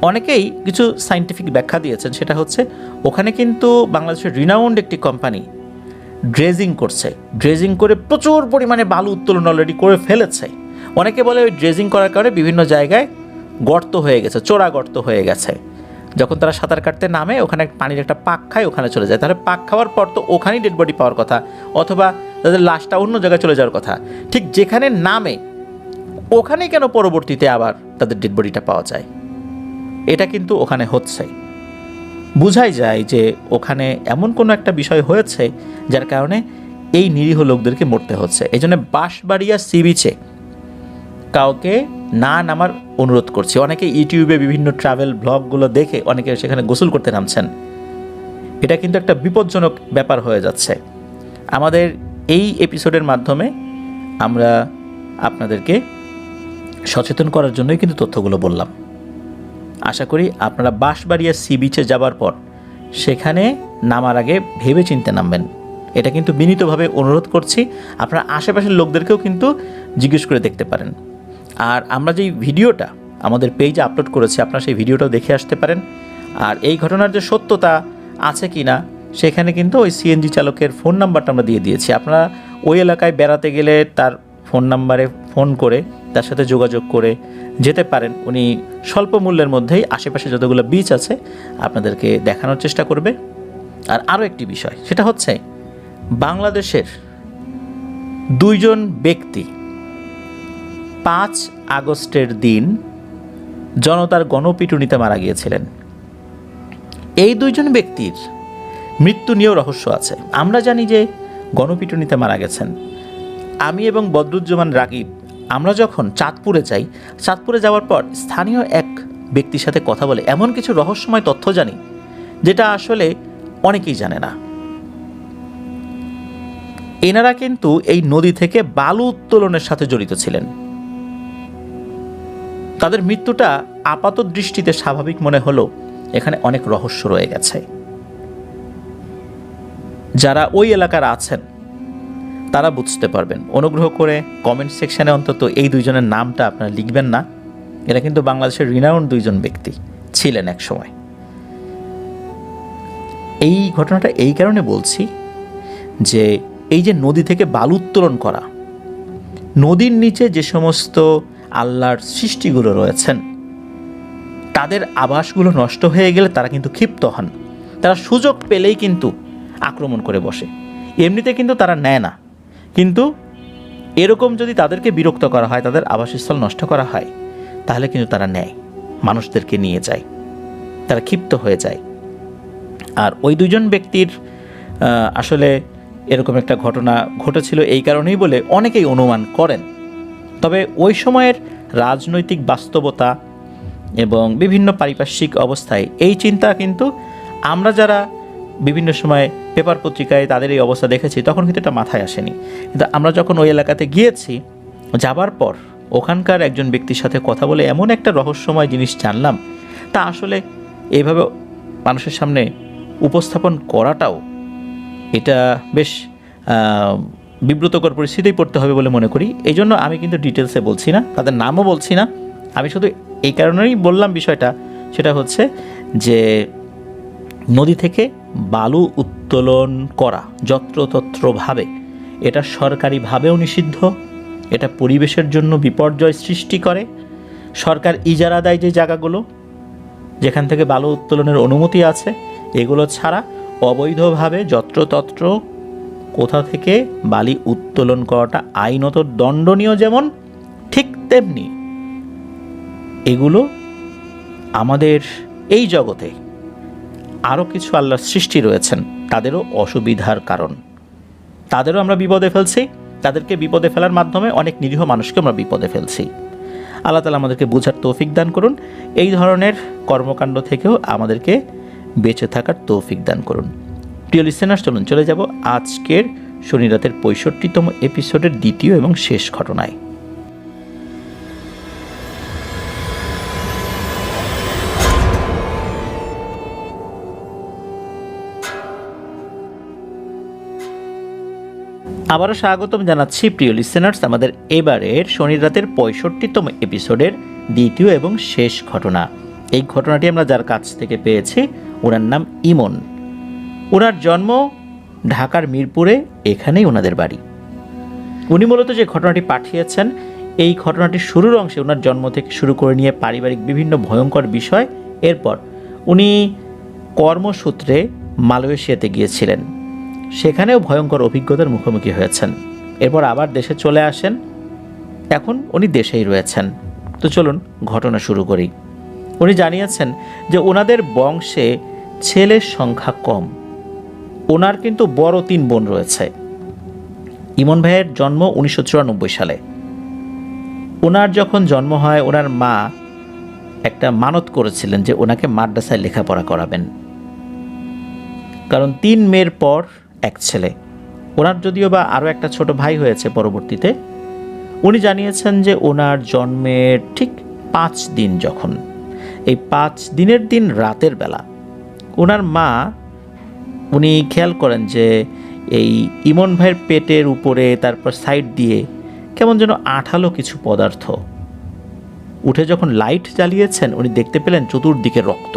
অনেকেই কিছু সায়েন্টিফিক ব্যাখ্যা দিয়েছেন। সেটা হচ্ছে ওখানে কিন্তু বাংলাদেশের রিনাউন্ড একটি কোম্পানি ড্রেজিং করছে, ড্রেজিং করে প্রচুর পরিমাণে বালু উত্তোলন অলরেডি করে ফেলেছে। অনেকে বলে ওই ড্রেজিং করার কারণে বিভিন্ন জায়গায় গর্ত হয়ে গেছে, চোরা গর্ত হয়ে গেছে। যখন তারা সাঁতার কাটতে নামে, ওখানে পানির একটা পাক খায়, ওখানে চলে যায়। তাহলে পাক খাওয়ার পর তো ওখানেই ডেড বডি পাওয়ার কথা, অথবা তাদের লাশটা অন্য জায়গায় চলে যাওয়ার কথা। ঠিক যেখানে নামে ওখানেই কেন পরবর্তীতে আবার তাদের ডেড বডিটা পাওয়া যায়? এটা কিন্তু ওখানে হচ্ছে। বোঝাই যায় যে ওখানে এমন কোনো একটা বিষয় হয়েছে যার কারণে এই নিরীহ লোকদেরকে মরতে হচ্ছে। এই জন্য বাঁশবাড়িয়া সি বিচে কাউকে না নামার অনুরোধ করছি। অনেকে ইউটিউবে বিভিন্ন ট্রাভেল ব্লগগুলো দেখে অনেকে সেখানে গোসল করতে নামছেন। এটা কিন্তু একটা বিপজ্জনক ব্যাপার হয়ে যাচ্ছে। আমাদের এই এপিসোডের মাধ্যমে আমরা আপনাদেরকে সচেতন করার জন্যই কিন্তু তথ্যগুলো বললাম। আশা করি আপনারা বাঁশবাড়িয়া সি বিচে যাবার পর সেখানে নামার আগে ভেবে চিন্তে নামবেন। এটা কিন্তু বিনীতভাবে অনুরোধ করছি। আপনারা আশেপাশের লোকদেরকেও কিন্তু জিজ্ঞেস করে দেখতে পারেন। আর আমরা যেই ভিডিওটা আমাদের পেজে আপলোড করেছি, আপনারা সেই ভিডিওটাও দেখে আসতে পারেন। আর এই ঘটনার যে সত্যতা আছে কি না, সেখানে কিন্তু ওই সিএনজি চালকের ফোন নাম্বারটা আমরা দিয়ে দিয়েছি। আপনারা ওই এলাকায় বেড়াতে গেলে তার ফোন নাম্বারে ফোন করে তার সাথে যোগাযোগ করে যেতে পারেন। উনি স্বল্প মূল্যের মধ্যেই আশেপাশে যতগুলো বিচ আছে আপনাদেরকে দেখানোর চেষ্টা করবে। আর আরও একটি বিষয়, সেটা হচ্ছে বাংলাদেশের 2 জন ব্যক্তি 5 আগস্টের দিন জনতার গণপিটুনিতে মারা গিয়েছিলেন। এই দুইজন ব্যক্তির মৃত্যু নিয়েও রহস্য আছে। আমরা জানি যে গণপিটুনিতে মারা গেছেন। আমি এবং বদরুজ্জামান রাগিব আমরা যখন চাঁদপুরে যাই, চাঁদপুরে যাওয়ার পর স্থানীয় এক ব্যক্তির সাথে কথা বলে এমন কিছু রহস্যময় তথ্য জানি যেটা আসলে অনেকেই জানে না। এনারা কিন্তু এই নদী থেকে বালু উত্তোলনের সাথে জড়িত ছিলেন। তাদের মৃত্যুটা আপাত দৃষ্টিতে স্বাভাবিক মনে হলেও এখানে অনেক রহস্য রয়ে গেছে। যারা ওই এলাকার আছেন তারা বুঝতে পারবেন। অনুগ্রহ করে কমেন্ট সেকশনে অন্তত এই দুইজনের নামটা আপনারা লিখবেন না। এরা কিন্তু বাংলাদেশের রিনাউন্ড দুইজন ব্যক্তি ছিলেন এক সময়। এই ঘটনাটা এই কারণে বলছি যে এই যে নদী থেকে বালু উত্তোলন করা, নদীর নিচে যে সমস্ত আল্লাহর সৃষ্টিগুলো রয়েছেন তাদের আবাসগুলো নষ্ট হয়ে গেলে তারা কিন্তু ক্ষিপ্ত হন। তারা সুযোগ পেলেই কিন্তু আক্রমণ করে বসে। এমনিতে কিন্তু তারা নেয় না, কিন্তু এরকম যদি তাদেরকে বিরক্ত করা হয়, তাদের আবাসস্থল নষ্ট করা হয়, তাহলে কিন্তু তারা নেয়, মানুষদেরকে নিয়ে যায়, তারা ক্ষিপ্ত হয়ে যায়। আর ওই দুইজন ব্যক্তির আসলে এরকম একটা ঘটনা ঘটেছিল এই কারণেই বলে অনেকেই অনুমান করেন। তবে ওই সময়ের রাজনৈতিক বাস্তবতা এবং বিভিন্ন পারিপার্শ্বিক অবস্থায় এই চিন্তা কিন্তু আমরা যারা বিভিন্ন সময় পেপার পত্রিকায় তাদের এই অবস্থা দেখেছি তখন কিন্তু এটা মাথায় আসেনি। কিন্তু আমরা যখন ওই এলাকাতে গিয়েছি, যাবার পর ওখানকার একজন ব্যক্তির সাথে কথা বলে এমন একটা রহস্যময় জিনিস জানলাম, তা আসলে এইভাবে মানুষের সামনে উপস্থাপন করাটাও এটা বেশ বিব্রতকর পরিস্থিতিই পড়তে হবে বলে মনে করি। এই জন্য আমি কিন্তু ডিটেলসে বলছি না, তাদের নামও বলছি না। আমি শুধু এই কারণেই বললাম বিষয়টা, সেটা হচ্ছে যে নদী থেকে বালু উত্তোলন করা যত্রতত্রভাবে এটা সরকারিভাবেও নিষিদ্ধ। এটা পরিবেশের জন্য বিপর্যয় সৃষ্টি করে। সরকার ইজারা দেয় যে জায়গাগুলো যেখান থেকে বালু উত্তোলনের অনুমতি আছে, এগুলো ছাড়া অবৈধভাবে যত্রতত্র কোথা থেকে বালি উত্তোলন করাটা আইনত দণ্ডনীয়, যেমন ঠিক তেমনি এগুলো আমাদের এই জগতে আরও কিছু আল্লাহর সৃষ্টি রয়েছেন, তাদেরও অসুবিধার কারণ। তাদেরও আমরা বিপদে ফেলছি, তাদেরকে বিপদে ফেলার মাধ্যমে অনেক নিরীহ মানুষকে আমরা বিপদে ফেলছি। আল্লাহ তাআলা আমাদেরকে বোঝার তৌফিক দান করুন। এই ধরনের কর্মকাণ্ড থেকেও আমাদেরকে বেঁচে থাকার তৌফিক দান করুন। প্রিয় লিসেনার্স, চলুন চলে যাব আজকের শনি রাতের 65তম এপিসোডের দ্বিতীয় এবং শেষ ঘটনায়। আবারও স্বাগতম জানাচ্ছি প্রিয় লিসেনার্স আমাদের এবারের শনি রাতের 65তম এপিসোডের দ্বিতীয় এবং শেষ ঘটনা। এই ঘটনাটি আমরা যার কাছ থেকে পেয়েছি ওনার নাম ইমন। ওনার জন্ম ঢাকার মিরপুরে, এখানেই ওনাদের বাড়ি। উনি মূলত যে ঘটনাটি পাঠিয়েছেন, এই ঘটনাটির শুরুর অংশে ওনার জন্ম থেকে শুরু করে নিয়ে পারিবারিক বিভিন্ন ভয়ঙ্কর বিষয়, এরপর উনি কর্মসূত্রে মালয়েশিয়াতে গিয়েছিলেন, সেখানেও ভয়ঙ্কর অভিজ্ঞতার মুখোমুখি হয়েছেন। এরপর আবার দেশে চলে আসেন, এখন উনি দেশেই রয়েছেন। তো চলুন ঘটনা শুরু করি। উনি জানিয়েছেন যে ওনাদের বংশে ছেলের সংখ্যা কম। ওনার কিন্তু বড় 3 বোন রয়েছে। ইমন ভাইয়ের জন্ম 1994 সালে। ওনার যখন জন্ম হয়, ওনার মা একটা মানত করেছিলেন যে ওনাকে মাদ্রাসায় লেখাপড়া করাবেন, কারণ 3 মেয়ের পর 1 ছেলে। ওনার যদিও বা আরও একটা ছোট ভাই হয়েছে পরবর্তীতে। উনি জানিয়েছেন যে ওনার জন্মের ঠিক 5 দিন, যখন এই 5 দিনের দিন রাতের বেলা ওনার মা উনি খেয়াল করেন যে এই ইমন ভাইয়ের পেটের উপরে তারপর সাইড দিয়ে কেমন যেন আঠালো কিছু পদার্থ উঠে যখন লাইট জ্বালিয়েছেন, উনি দেখতে পেলেন চতুর্দিকে রক্ত।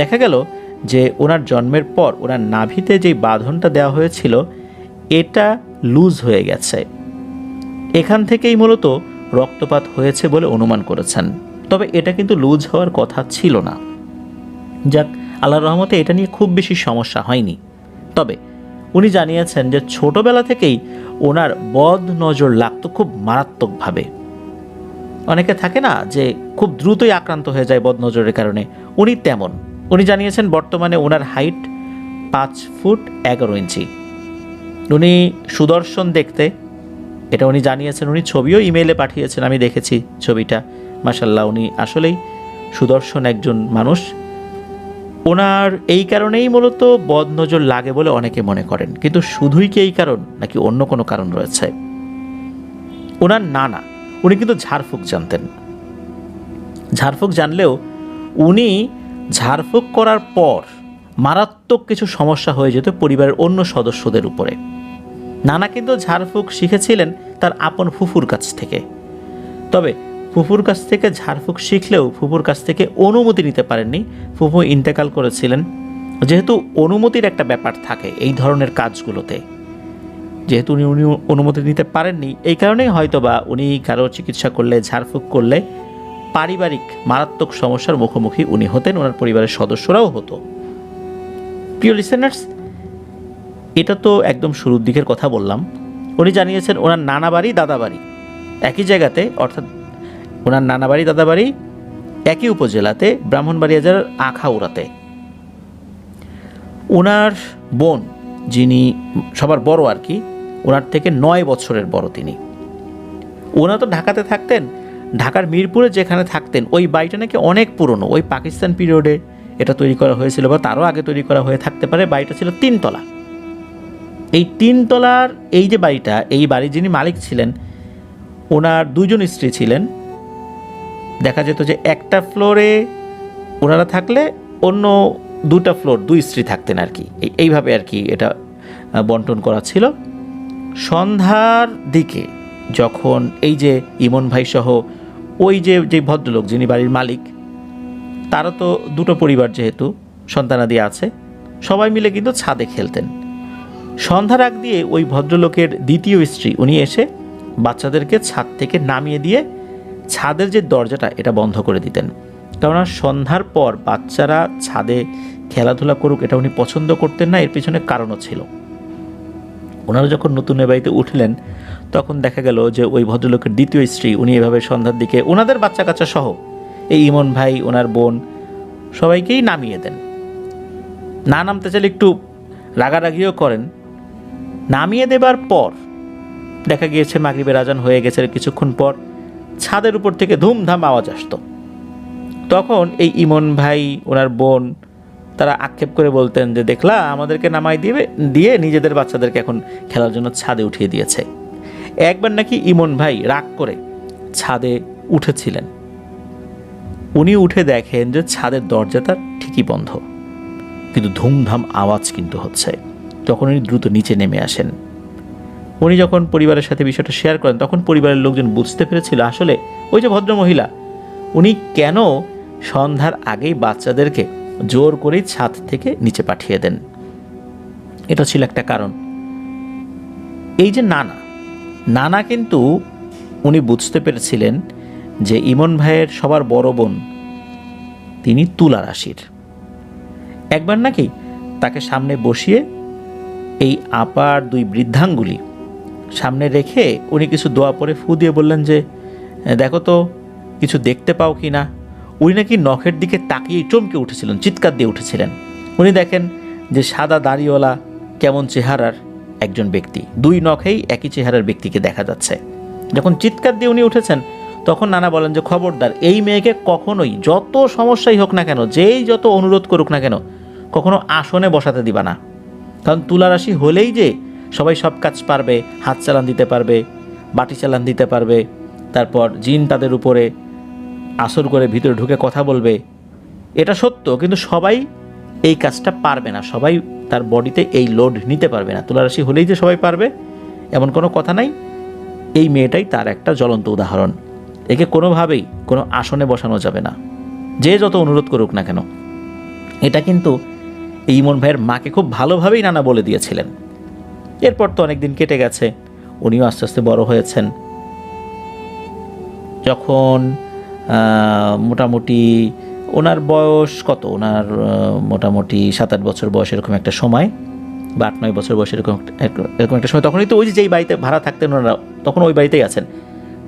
দেখা গেল যে ওনার জন্মের পর ওনার নাভিতে যে বাঁধনটা দেওয়া হয়েছিল এটা লুজ হয়ে গেছে। এখান থেকেই মূলত রক্তপাত হয়েছে বলে অনুমান করেছেন। তবে এটা কিন্তু লুজ হওয়ার কথা ছিল না। যাক, আল্লাহর রহমতে এটা নিয়ে খুব বেশি সমস্যা হয়নি। তবে উনি জানিয়েছেন যে ছোটবেলা থেকেই ওনার বদ নজর লাগতো খুব মারাত্মকভাবে। অনেকে থাকে না যে খুব দ্রুতই আক্রান্ত হয়ে যায় বদনজরের কারণে, উনি তেমন। উনি জানিয়েছেন বর্তমানে ওনার হাইট 5 ফুট 11 ইঞ্চি। উনি সুদর্শন দেখতে, এটা উনি জানিয়েছেন। উনি ছবিও ইমেইলে পাঠিয়েছেন, আমি দেখেছি ছবিটা। মাশাল্লাহ, উনি আসলেই সুদর্শন একজন মানুষ। ওনার এই কারণেই মূলত বদনজর লাগে বলে অনেকে মনে করেন, কিন্তু শুধুই কি এই কারণ নাকি অন্য কোনো কারণ রয়েছে? ওনার নানা, উনি কিন্তু ঝাড়ফুঁক জানতেন। ঝাড়ফুঁক জানলেও উনি ঝাড়ফুঁক করার পর মারাত্মক কিছু সমস্যা হয়ে যেত পরিবারের অন্য সদস্যদের উপরে। নানা কিন্তু ঝাড়ফুঁক শিখেছিলেন তার আপন ফুফুর কাছ থেকে। তবে ফুফুর কাছ থেকে ঝাড়ফুঁক শিখলেও ফুফুর কাছ থেকে অনুমতি নিতে পারেননি। ফুফু ইন্তেকাল করেছিলেন। যেহেতু অনুমতির একটা ব্যাপার থাকে এই ধরনের কাজগুলোতে, যেহেতু উনি অনুমতি নিতে পারেননি, এই কারণেই হয়তোবা উনি কারো চিকিৎসা করলে, ঝাড়ফুঁক করলে পারিবারিক মারাত্মক সমস্যার মুখোমুখি উনি হতেন, ওনার পরিবারের সদস্যরাও হতো। প্রিয় লিসেনার্স, এটা তো একদম শুরুর দিকের কথা বললাম। উনি জানিয়েছেন ওনার নানা বাড়ি দাদা বাড়ি একই জায়গাতে, অর্থাৎ ওনার নানা বাড়ি দাদা বাড়ি একই উপজেলাতে, ব্রাহ্মণবাড়িয়া জেলার আখাউড়াতে। ওনার বোন, যিনি সবার বড় আর কি, ওনার থেকে 9 বছরের বড় তিনি। ওনারা তো ঢাকাতে থাকতেন। ঢাকার মিরপুরে যেখানে থাকতেন ওই বাড়িটা নাকি অনেক পুরনো, ওই পাকিস্তান পিরিয়ডে এটা তৈরি করা হয়েছিল বা তারও আগে তৈরি করা হয়ে থাকতে পারে। বাড়িটা ছিল 3 তলা। এই 3 তলার এই যে বাড়িটা, এই বাড়ির যিনি মালিক ছিলেন, ওনার 2 জন স্ত্রী ছিলেন। দেখা যেত যে একটা ফ্লোরে ওনারা থাকলে অন্য 2টা ফ্লোর 2 স্ত্রী থাকতেন আর কি, এইভাবে আর কি এটা বন্টন করা ছিল। সন্ধ্যার দিকে যখন এই যে ইমন ভাই সহ ওই যে ভদ্রলোক যিনি বাড়ির মালিক, তারও তো 2টো পরিবার, যেহেতু সন্তানাদি আছে, সবাই মিলে কিন্তু ছাদে খেলতেন। সন্ধ্যার আগ দিয়ে ওই ভদ্রলোকের দ্বিতীয় স্ত্রী উনি এসে বাচ্চাদেরকে ছাদ থেকে নামিয়ে দিয়ে ছাদের যে দরজাটা এটা বন্ধ করে দিতেন। কেননা সন্ধ্যার পর বাচ্চারা ছাদে খেলাধুলা করুক এটা উনি পছন্দ করতেন না। এর পিছনে কারণও ছিল। ওনারা যখন নতুন বাড়িতে উঠলেন তখন দেখা গেল যে ওই ভদ্রলোকের দ্বিতীয় স্ত্রী উনি এভাবে সন্ধ্যার দিকে ওনাদের বাচ্চা কাচ্চা সহ এই ইমন ভাই, ওনার বোন, সবাইকেই নামিয়ে দেন। না নামতে চাইলে একটু রাগারাগিও করেন। নামিয়ে দেবার পর দেখা গিয়েছে মাগরিবের আজান হয়ে গেছে, কিছুক্ষণ পর ছাদের উপর থেকে ধুমধাম আওয়াজ আসতো। তখন এই ইমন ভাই, ওনার বোন, তারা আক্ষেপ করে বলতেন যে দেখলা আমাদেরকে নামাই দিয়ে নিজেদের বাচ্চাদেরকে এখন খেলার জন্য ছাদে উঠিয়ে দিয়েছে। একবার নাকি ইমন ভাই রাগ করে ছাদে উঠেছিলেন। উনি উঠে দেখেন যে ছাদের দরজাটা ঠিকই বন্ধ, কিন্তু ধুমধাম আওয়াজ কিন্তু হচ্ছে। তখন উনি দ্রুত নিচে নেমে আসেন। উনি যখন পরিবারের সাথে বিষয়টা শেয়ার করেন তখন পরিবারের লোকজন বুঝতে পেরেছিল আসলে ওই যে ভদ্রমহিলা উনি কেন সন্ধ্যার আগেই বাচ্চাদেরকে জোর করেই ছাদ থেকে নিচে পাঠিয়ে দেন। এটা ছিল একটা কারণ। এই যে নানা কিন্তু উনি বুঝতে পেরেছিলেন যে ইমন ভাইয়ের সবার বড় বোন তিনি তুলা রাশির। একবার নাকি তাকে সামনে বসিয়ে এই আপার 2 বৃদ্ধাঙ্গুলি সামনে রেখে উনি কিছু দোয়া পরে ফু দিয়ে বললেন যে দেখো তো কিছু দেখতে পাও কি না। উনি নাকি নখের দিকে তাকিয়ে চমকে উঠেছিলেন, চিৎকার দিয়ে উঠেছিলেন। উনি দেখেন যে সাদা দাড়িওয়ালা কেমন চেহারার একজন ব্যক্তি, 2 নখেই একই চেহারার ব্যক্তিকে দেখা যাচ্ছে। যখন চিৎকার দিয়ে উনি উঠেছেন তখন নানা বলেন যে খবরদার এই মেয়েকে কখনোই, যত সমস্যাই হোক না কেন, যেই যত অনুরোধ করুক না কেন, কখনো আসনে বসাতে দিবা না। কারণ তুলা রাশি হলেই যে সবাই সব কাজ পারবে, হাত চালান দিতে পারবে, বাটি চালান দিতে পারবে, তারপর জিন তাদের উপরে আসর করে ভিতরে ঢুকে কথা বলবে, এটা সত্য, কিন্তু সবাই এই কাজটা পারবে না। সবাই তার বডিতে এই লোড নিতে পারবে না। তুলা রাশি হলেই যে সবাই পারবে এমন কোনো কথা নাই। এই মেয়েটাই তার একটা জ্বলন্ত উদাহরণ। একে কোনোভাবেই কোনো আসনে বসানো যাবে না, যে যত অনুরোধ করুক না কেন। এটা কিন্তু এই ইমন ভাইয়ের মাকে খুব ভালোভাবেই নানা বলে দিয়েছিলেন। এরপর তো অনেক দিন কেটে গেছে, উনিও আস্তে আস্তে বড় হয়েছেন। যখন মোটামুটি ওনার বয়স কত, ওনার মোটামুটি 7-8 বছর বয়স এরকম একটা সময়, বা 8-9 বছর বয়স এরকম একটা সময়, তখনই তো ওই যেই বাড়িতে ভাড়া থাকতেন ওনারা, তখন ওই বাড়িতেই আছেন।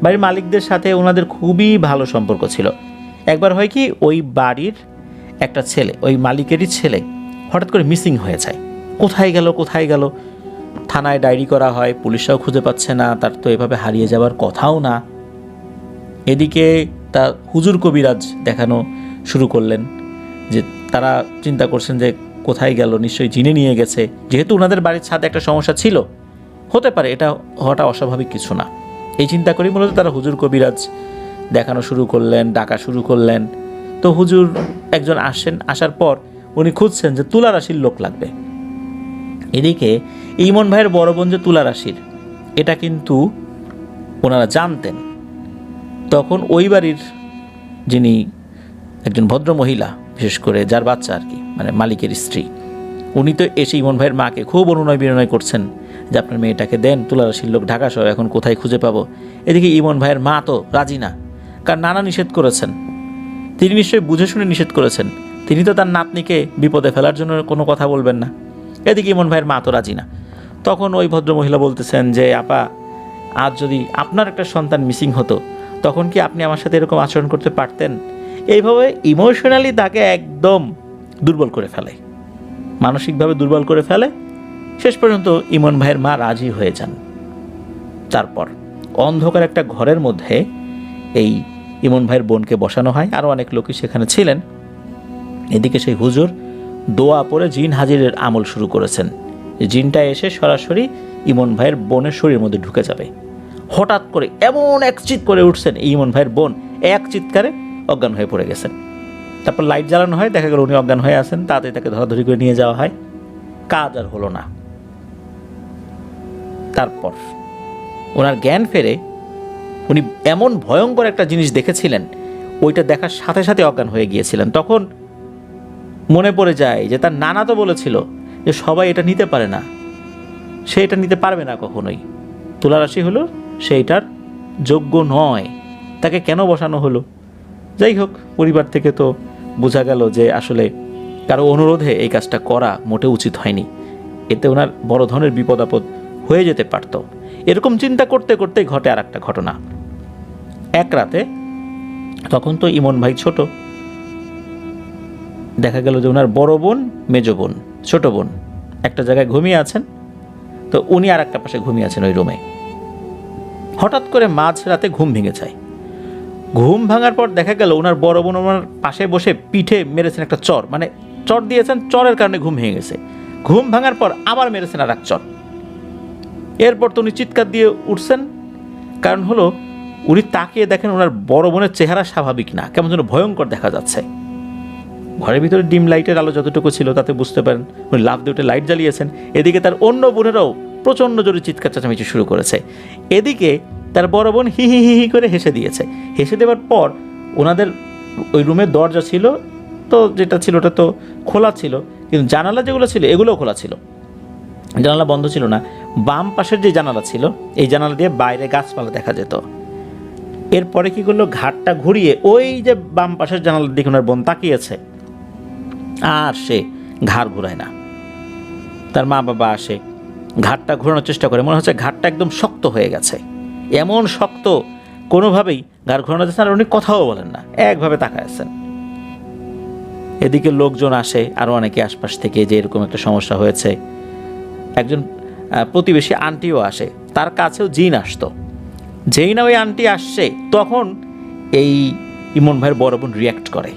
বাড়ির মালিকদের সাথে ওনাদের খুবই ভালো সম্পর্ক ছিল। একবার হয় কি, ওই বাড়ির একটা ছেলে, ওই মালিকেরই ছেলে হঠাৎ করে মিসিং হয়ে যায়। কোথায় গেল থানায় ডায়েরি করা হয়, পুলিশরাও খুঁজে পাচ্ছে না, তার তো এভাবে হারিয়ে যাওয়ার কথাও না। এদিকে তার হুজুর কবিরাজ দেখানো শুরু করলেন, যে তারা চিন্তা করছেন যে কোথায় গেল, নিশ্চয়ই জিনে নিয়ে গেছে। যেহেতু ওনাদের বাড়ির ছাদে একটা সমস্যা ছিল, হতে পারে এটা হওয়াটা অস্বাভাবিক কিছু না। এই চিন্তা করেই মূলত তারা হুজুর কবিরাজ দেখানো শুরু করলেন, ডাকা শুরু করলেন। তো হুজুর একজন আসার পর উনি খুঁজছেন যে তুলা রাশির লোক লাগবে। এদিকে ইমন ভাইয়ের বড় বোন যে তুলা রাশির, এটা কিন্তু ওনারা জানতেন। তখন ওই বাড়ির যিনি একজন ভদ্র মহিলা, বিশেষ করে যার বাচ্চা আর কি, মানে মালিকের স্ত্রী, উনি তো এসে ইমন ভাইয়ের মাকে খুব অনুনয় বিনয় করছেন যে আপনার মেয়েটাকে দেন, তুলা রাশির লোক, ঢাকা শহর, এখন কোথায় খুঁজে পাবো। এদিকে ইমন ভাইয়ের মা তো রাজি না, কারণ নানা নিষেধ করেছেন। তিনি নিশ্চয়ই বুঝে শুনে নিষেধ করেছেন, তিনি তো তার নাতনিকে বিপদে ফেলার জন্য কোনো কথা বলবেন না। এদিকে ইমন ভাইয়ের মা তো রাজি না। তখন ওই ভদ্রমহিলা বলতেছেন যে আপা, আজ যদি আপনার একটা সন্তান মিসিং হতো, তখন কি আপনি আমার সাথে এরকম আচরণ করতে পারতেন? এইভাবে ইমোশনালি তাকে একদম দুর্বল করে ফেলে, মানসিকভাবে দুর্বল করে ফেলে। শেষ পর্যন্ত ইমন ভাইয়ের মা রাজি হয়ে যান। তারপর অন্ধকার একটা ঘরের মধ্যে এই ইমন ভাইয়ের বোনকে বসানো হয়, আরও অনেক লোকই সেখানে ছিলেন। এদিকে সেই হুজুর দোয়া পড়ে জিন হাজিরের আমল শুরু করেছেন। জিনটা এসে সরাসরি ইমন ভাইয়ের বোনের শরীরের মধ্যে ঢুকে যাবে। হঠাৎ করে এমন এক চিৎ করে উঠছেন, এই ইমন ভাইয়ের বোন এক চিৎকারে অজ্ঞান হয়ে পড়ে গেছেন। তারপর লাইট জ্বালানো হয়, দেখা গেল উনি অজ্ঞান হয়ে আছেন। তাতে তাকে ধরাধরি করে নিয়ে যাওয়া হয়, কাজ আর হলো না। তারপর ওনার জ্ঞান ফেরে, উনি এমন ভয়ঙ্কর একটা জিনিস দেখেছিলেন, ওইটা দেখার সাথে সাথে অজ্ঞান হয়ে গিয়েছিলেন। তখন মনে পড়ে যায় যে তার নানা তো বলেছিল যে সবাই এটা নিতে পারে না, সে এটা নিতে পারবে না কখনোই। তুলারাশি হলো সেইটার যোগ্য নয়, তাকে কেন বসানো হলো? যাই হোক, পরিবার থেকে তো বোঝা গেল যে আসলে কারো অনুরোধে এই কাজটা করা মোটেও উচিত হয়নি। এতে ওনার বড় ধরনের বিপদ আপদ হয়ে যেতে পারত। এরকম চিন্তা করতে করতেই ঘটে আর একটা ঘটনা। এক রাতে, তখন তো ইমন ভাই ছোট, দেখা গেল যে ওনার বড় বোন, মেজ বোন, ছোট বোন একটা জায়গায় ঘুমিয়ে আছেন। তো উনি আর একটা পাশে ঘুমিয়ে আছেন ওই রুমে। হঠাৎ করে মাঝ রাতে ঘুম ভেঙে যায়। ঘুম ভাঙার পর দেখা গেল ওনার বড় বোন ওনার পাশে বসে পিঠে মেরেছেন একটা চর, মানে চর দিয়েছেন, চরের কারণে ঘুম ভেঙে গেছে। ঘুম ভাঙার পর আবার মেরেছেন আর এক চর। এরপর তো উনি চিৎকার দিয়ে উঠছেন। কারণ হলো উনি তাকিয়ে দেখেন ওনার বড় বোনের চেহারা স্বাভাবিক না, কেমন যেন ভয়ঙ্কর দেখা যাচ্ছে। ঘরের ভিতরে ডিম লাইটের আলো যতটুকু ছিল তাতে বুঝতে পারেন উনি লাফ দিয়ে উঠে লাইট জ্বালিয়েছেন। এদিকে তার অন্য বোনেরাও প্রচণ্ড জোরে চিৎকার চেঁচামেচি শুরু করেছে। এদিকে তার বড় বোন হি হি হি হি করে হেসে দিয়েছে। হেসে দেওয়ার পর ওনাদের ওই রুমের দরজা ছিল তো, যেটা ছিল ওটা তো খোলা ছিল, কিন্তু জানালা যেগুলো ছিল এগুলোও খোলা ছিল, জানালা বন্ধ ছিল না। বাম পাশের যে জানালা ছিল, এই জানালা দিয়ে বাইরে গাছপালা দেখা যেত। এরপরে কি করলো, ঘাটটা ঘুরিয়ে ওই যে বাম পাশের জানালার দিকে ওনার বোন তাকিয়েছে, আর সে ঘাড় ঘুরায় না। তার মা বাবা আসে, ঘাটটা ঘোরানোর চেষ্টা করে, মনে হচ্ছে ঘাটটা একদম শক্ত হয়ে গেছে, এমন শক্ত কোনোভাবেই ঘাড় ঘোরানো যাচ্ছে না। আর উনি কথাও বলেন না, একভাবে তাকায় আছেন। এদিকে লোকজন আসে, আরও অনেকে আশপাশ থেকে, যে এরকম একটা সমস্যা হয়েছে। একজন প্রতিবেশী আন্টিও আসে, তার কাছেও জিন আসতো। যেই না ওই আন্টি আসছে, তখন এই ইমন ভাইয়ের বড় বোন রিয়্যাক্ট করে,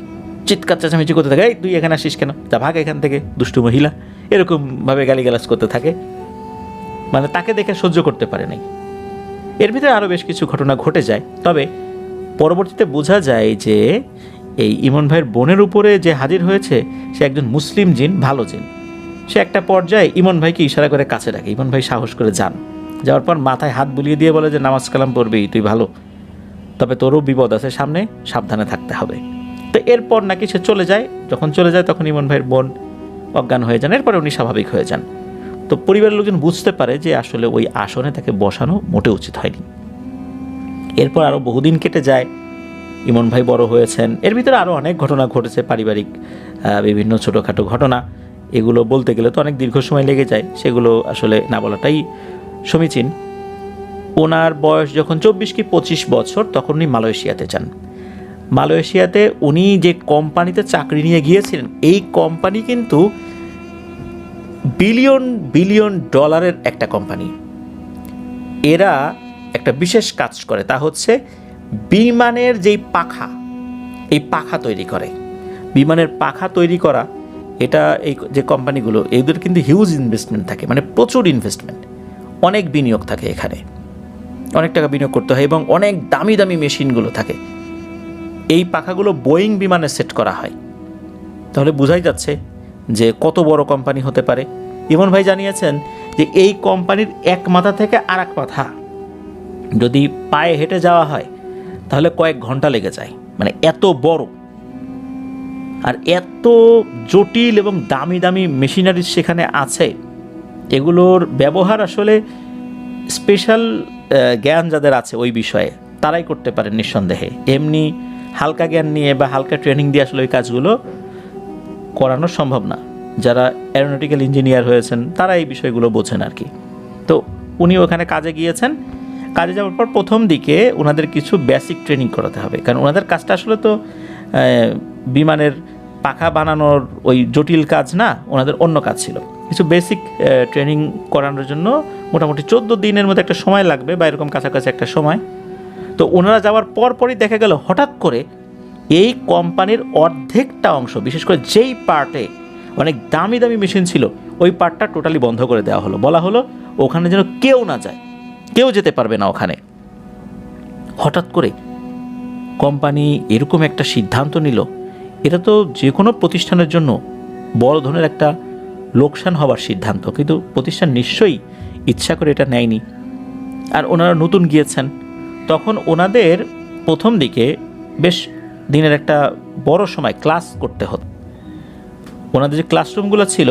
চিৎকার চেঁচামেচি করতে থাকে, এই তুই এখানে আসিস কেন, যা ভাগ এখান থেকে দুষ্টু মহিলা, এরকমভাবে গালিগালাজ করতে থাকে। মানে তাকে দেখে সহ্য করতে পারে নাই। এর ভিতরে আরও বেশ কিছু ঘটনা ঘটে যায়। তবে পরবর্তীতে বোঝা যায় যে এই ইমন ভাইয়ের বোনের উপরে যে হাজির হয়েছে সে একজন মুসলিম জিন, ভালো জিন। সে একটা পর্যায়ে ইমন ভাইকে ইশারা করে কাছে ডাকে। ইমন ভাই সাহস করে যান। যাওয়ার পর মাথায় হাত বুলিয়ে দিয়ে বলে যে নামাজ কালাম পড়বি, তুই ভালো, তবে তোরও বিপদ আছে সামনে, সাবধানে থাকতে হবে। তো এরপর নাকি সে চলে যায়। যখন চলে যায় তখন ইমন ভাইয়ের বোন অজ্ঞান হয়ে যান। এরপরে উনি স্বাভাবিক হয়ে যান। তো পরিবারের লোকজন বুঝতে পারে যে আসলে ওই আসনে তাকে বসানো মোটেও উচিত হয়নি। এরপর আরও বহুদিন কেটে যায়, ইমন ভাই বড় হয়েছেন। এর ভিতরে আরও অনেক ঘটনা ঘটেছে, পারিবারিক বিভিন্ন ছোটোখাটো ঘটনা। এগুলো বলতে গেলে তো অনেক দীর্ঘ সময় লেগে যায়, সেগুলো আসলে না বলাটাই সমীচীন। ওনার বয়স যখন 24 কি 25 বছর তখন উনি মালয়েশিয়াতে যান। মালয়েশিয়াতে উনি যে কোম্পানিতে চাকরি নিয়ে গিয়েছিলেন, এই কোম্পানি কিন্তু বিলিয়ন বিলিয়ন ডলারের একটা কোম্পানি। এরা একটা বিশেষ কাজ করে, তা হচ্ছে বিমানের যেই পাখা, এই পাখা তৈরি করে। বিমানের পাখা তৈরি করা, এটা এই যে কোম্পানিগুলো, এদের কিন্তু হিউজ ইনভেস্টমেন্ট থাকে, মানে প্রচুর ইনভেস্টমেন্ট, অনেক বিনিয়োগ থাকে এখানে, অনেক টাকা বিনিয়োগ করতে হয় এবং অনেক দামি দামি মেশিনগুলো থাকে। এই পাখাগুলো বোয়িং বিমানে সেট করা হয়। তাহলে বোঝাই যাচ্ছে যে কত বড় কোম্পানি হতে পারে। ইমন ভাই জানিয়েছেন যে এই কোম্পানির এক মাথা থেকে আর এক মাথা যদি পায়ে হেঁটে যাওয়া হয় তাহলে কয়েক ঘন্টা লেগে যায়, মানে এত বড় আর এত জটিল এবং দামি দামি মেশিনারি সেখানে আছে। এগুলোর ব্যবহার আসলে স্পেশাল জ্ঞান যাদের আছে ওই বিষয়ে তারাই করতে পারেন নিঃসন্দেহে। এমনি হালকা জ্ঞান নিয়ে বা হালকা ট্রেনিং দিয়ে আসলে ওই কাজগুলো করানো সম্ভব না। যারা অ্যারোনটিক্যাল ইঞ্জিনিয়ার হয়েছেন তারা এই বিষয়গুলো বোঝেন আর কি। তো উনি ওখানে কাজে গিয়েছেন। কাজে যাওয়ার পর প্রথম দিকে ওনাদের কিছু বেসিক ট্রেনিং করাতে হবে, কারণ ওনাদের কাজটা আসলে তো বিমানের পাখা বানানোর ওই জটিল কাজ না, ওনাদের অন্য কাজ ছিল। কিছু বেসিক ট্রেনিং করানোর জন্য মোটামুটি 14 দিনের মতো একটা সময় লাগবে বা এরকম কাছাকাছি একটা সময়। তো ওনারা যাওয়ার পরই দেখা গেল হঠাৎ করে এই কোম্পানির অর্ধেকটা অংশ, বিশেষ করে যেই পার্টে অনেক দামি দামি মেশিন ছিল, ওই পার্টটা টোটালি বন্ধ করে দেওয়া হলো। বলা হলো ওখানে যেন কেউ না যায়, কেউ যেতে পারবে না ওখানে। হঠাৎ করে কোম্পানি এরকম একটা সিদ্ধান্ত নিল, এটা তো যে কোনো প্রতিষ্ঠানের জন্য বড় ধরনের একটা লোকসান হবার সিদ্ধান্ত, কিন্তু প্রতিষ্ঠান নিশ্চয়ই ইচ্ছা করে এটা নেয়নি। আর ওনারা নতুন গিয়েছেন, তখন ওনাদের প্রথম দিকে বেশ দিনের একটা বড় সময় ক্লাস করতে হতো। ওনাদের যে ক্লাসরুমগুলো ছিল,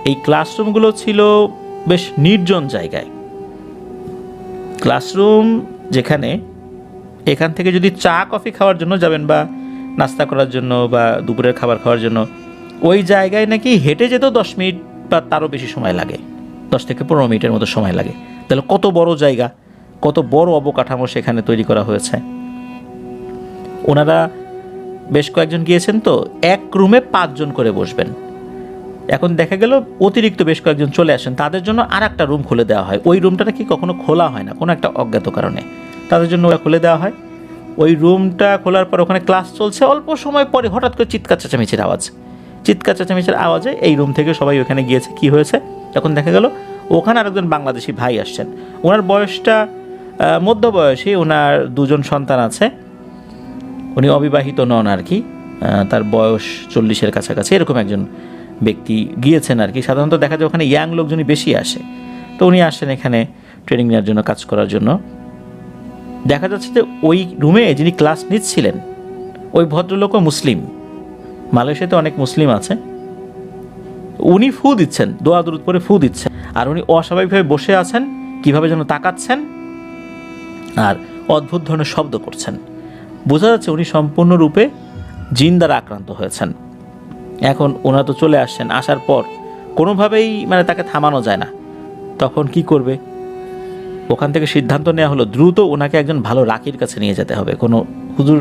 এই ক্লাসরুমগুলো ছিল বেশ নির্জন জায়গায়। ক্লাসরুম যেখানে, এখান থেকে যদি চা কফি খাওয়ার জন্য যাবেন বা নাস্তা করার জন্য বা দুপুরের খাবার খাওয়ার জন্য, ওই জায়গায় নাকি হেঁটে যেতেও 10 মিনিট বা তারও বেশি সময় লাগে, 10 থেকে 15 মিনিটের মতো সময় লাগে। তাহলে কত বড় জায়গা, কত বড় অবকাঠামো সেখানে তৈরি করা হয়েছে। ওনারা বেশ কয়েকজন গিয়েছেন, তো এক রুমে 5 জন করে বসবেন। এখন দেখা গেল অতিরিক্ত বেশ কয়েকজন চলে আসেন, তাদের জন্য আর একটা রুম খুলে দেওয়া হয়। ওই রুমটা নাকি কখনো খোলা হয় না কোনো একটা অজ্ঞাত কারণে, তাদের জন্য ওটা খুলে দেওয়া হয়। ওই রুমটা খোলার পর ওখানে ক্লাস চলছে, অল্প সময় পরে হঠাৎ করে চিৎকার চেঁচামেচির আওয়াজে এই রুম থেকে সবাই ওখানে গিয়েছে। কি হয়েছে তখন দেখা গেল ওখানে আরেকজন বাংলাদেশি ভাই আসছেন। ওনার বয়সটা মধ্যবয়সী, ওনার 2 জন সন্তান আছে, উনি অবিবাহিত নন আর কি, তার বয়স 40-এর কাছাকাছি এরকম একজন ব্যক্তি গিয়েছেন আর কি। সাধারণত দেখা যায় ওখানে ইয়াং লোকজনই বেশি আসে, তো উনি আসেন এখানে ট্রেনিং নেওয়ার জন্য, কাজ করার জন্য। দেখা যাচ্ছে যে ওই রুমে যিনি ক্লাস নিচ্ছিলেন ওই ভদ্রলোকও মুসলিম। মালয়েশিয়াতে অনেক মুসলিম আছে। উনি ফু দিচ্ছেন, দোয়া দুরুদ পরে ফু দিচ্ছেন, আর উনি অস্বাভাবিকভাবে বসে আছেন, কিভাবে যেন তাকাচ্ছেন আর অদ্ভুত ধরনের শব্দ করছেন। বোঝা যাচ্ছে উনি সম্পূর্ণরূপে জিন দ্বারা আক্রান্ত হয়েছেন। এখন ওনারা তো চলে আসছেন, আসার পর কোনোভাবেই মানে তাকে থামানো যায় না। তখন কি করবে, ওখান থেকে সিদ্ধান্ত নেওয়া হলো দ্রুত ওনাকে একজন ভালো রাকির কাছে নিয়ে যেতে হবে। কোনো হুজুর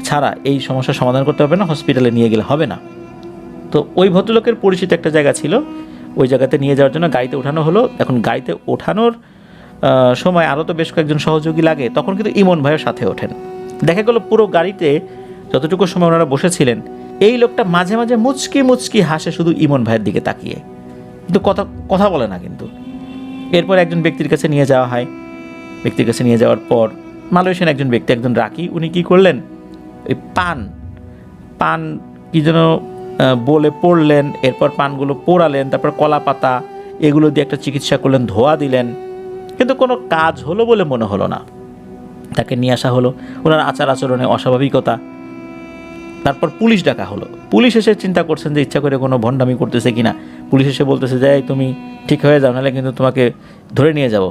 ছাড়া এই সমস্যার সমাধান করতে হবে না, হসপিটালে নিয়ে গেলে হবে না। তো ওই ভদ্রলোকের পরিচিত একটা জায়গা ছিল, ওই জায়গাতে নিয়ে যাওয়ার জন্য গাড়িতে ওঠানো হলো। এখন গাড়িতে ওঠানোর সময় আরও তো বেশ কয়েকজন সহযোগী লাগে, তখন কিন্তু ইমন ভাইয়ের সাথে ওঠেন। দেখা গেল পুরো গাড়িতে যতটুকু সময় ওনারা বসেছিলেন, এই লোকটা মাঝে মাঝে মুচকি হাসে শুধু ইমন ভাইয়ের দিকে তাকিয়ে, কিন্তু কথা বলে না কিন্তু। এরপর একজন ব্যক্তির কাছে নিয়ে যাওয়া হয়। ব্যক্তির কাছে নিয়ে যাওয়ার পর মালয়েশিয়ান একজন ব্যক্তি, একজন রাকি, উনি কী করলেন, ওই পান কি যেন বলে পড়লেন, এরপর পানগুলো পোড়ালেন, তারপর কলা পাতা এগুলো দিয়ে একটা চিকিৎসা করলেন, ধোয়া দিলেন, কিন্তু কোনো কাজ হলো বলে মনে হলো না। তাকে নিয়ে আসা হলো, ওনার আচার আচরণে অস্বাভাবিকতা। তারপর পুলিশ ডাকা হলো। পুলিশ এসে চিন্তা করছেন যে ইচ্ছা করে কোনো ভণ্ডামি করতেছে কিনা। পুলিশ এসে বলতেছে যে তুমি ঠিক হয়ে যাও, নাহলে কিন্তু তোমাকে ধরে নিয়ে যাব।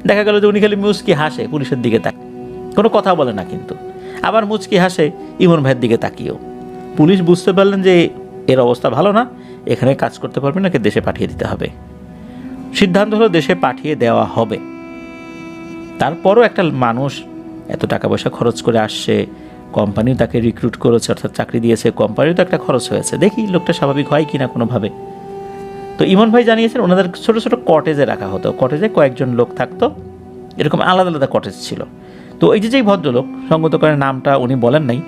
দেখা গেল যে উনি খালি মুচকি হাসে, পুলিশের দিকে তাক, কোনো কথা বলে না, কিন্তু আবার মুচকি হাসে ইমন ভাইয়ের দিকে তাকিয়েও। পুলিশ বুঝতে পারলেন যে এর অবস্থা ভালো না, এখানে কাজ করতে পারবে না, দেশে পাঠিয়ে দিতে হবে। সিদ্ধান্ত হলো দেশে পাঠিয়ে দেওয়া হবে। তারপরও একটা মানুষ এত টাকা পয়সা খরচ করে আসছে, কোম্পানিও তাকে রিক্রুট করেছে, অর্থাৎ চাকরি দিয়েছে, কোম্পানিও তো একটা খরচ হয়েছে, দেখি লোকটা স্বাভাবিক হয় কিনা কোনোভাবে। তো ইমন ভাই জানিয়েছেন ওনাদের ছোটো ছোটো কটেজে রাখা হতো, কটেজে কয়েকজন লোক থাকতো, এরকম আলাদা আলাদা কটেজ ছিল। তো এই যেই ভদ্রলোক, সঙ্গত করে নামটা উনি বলেন নাই,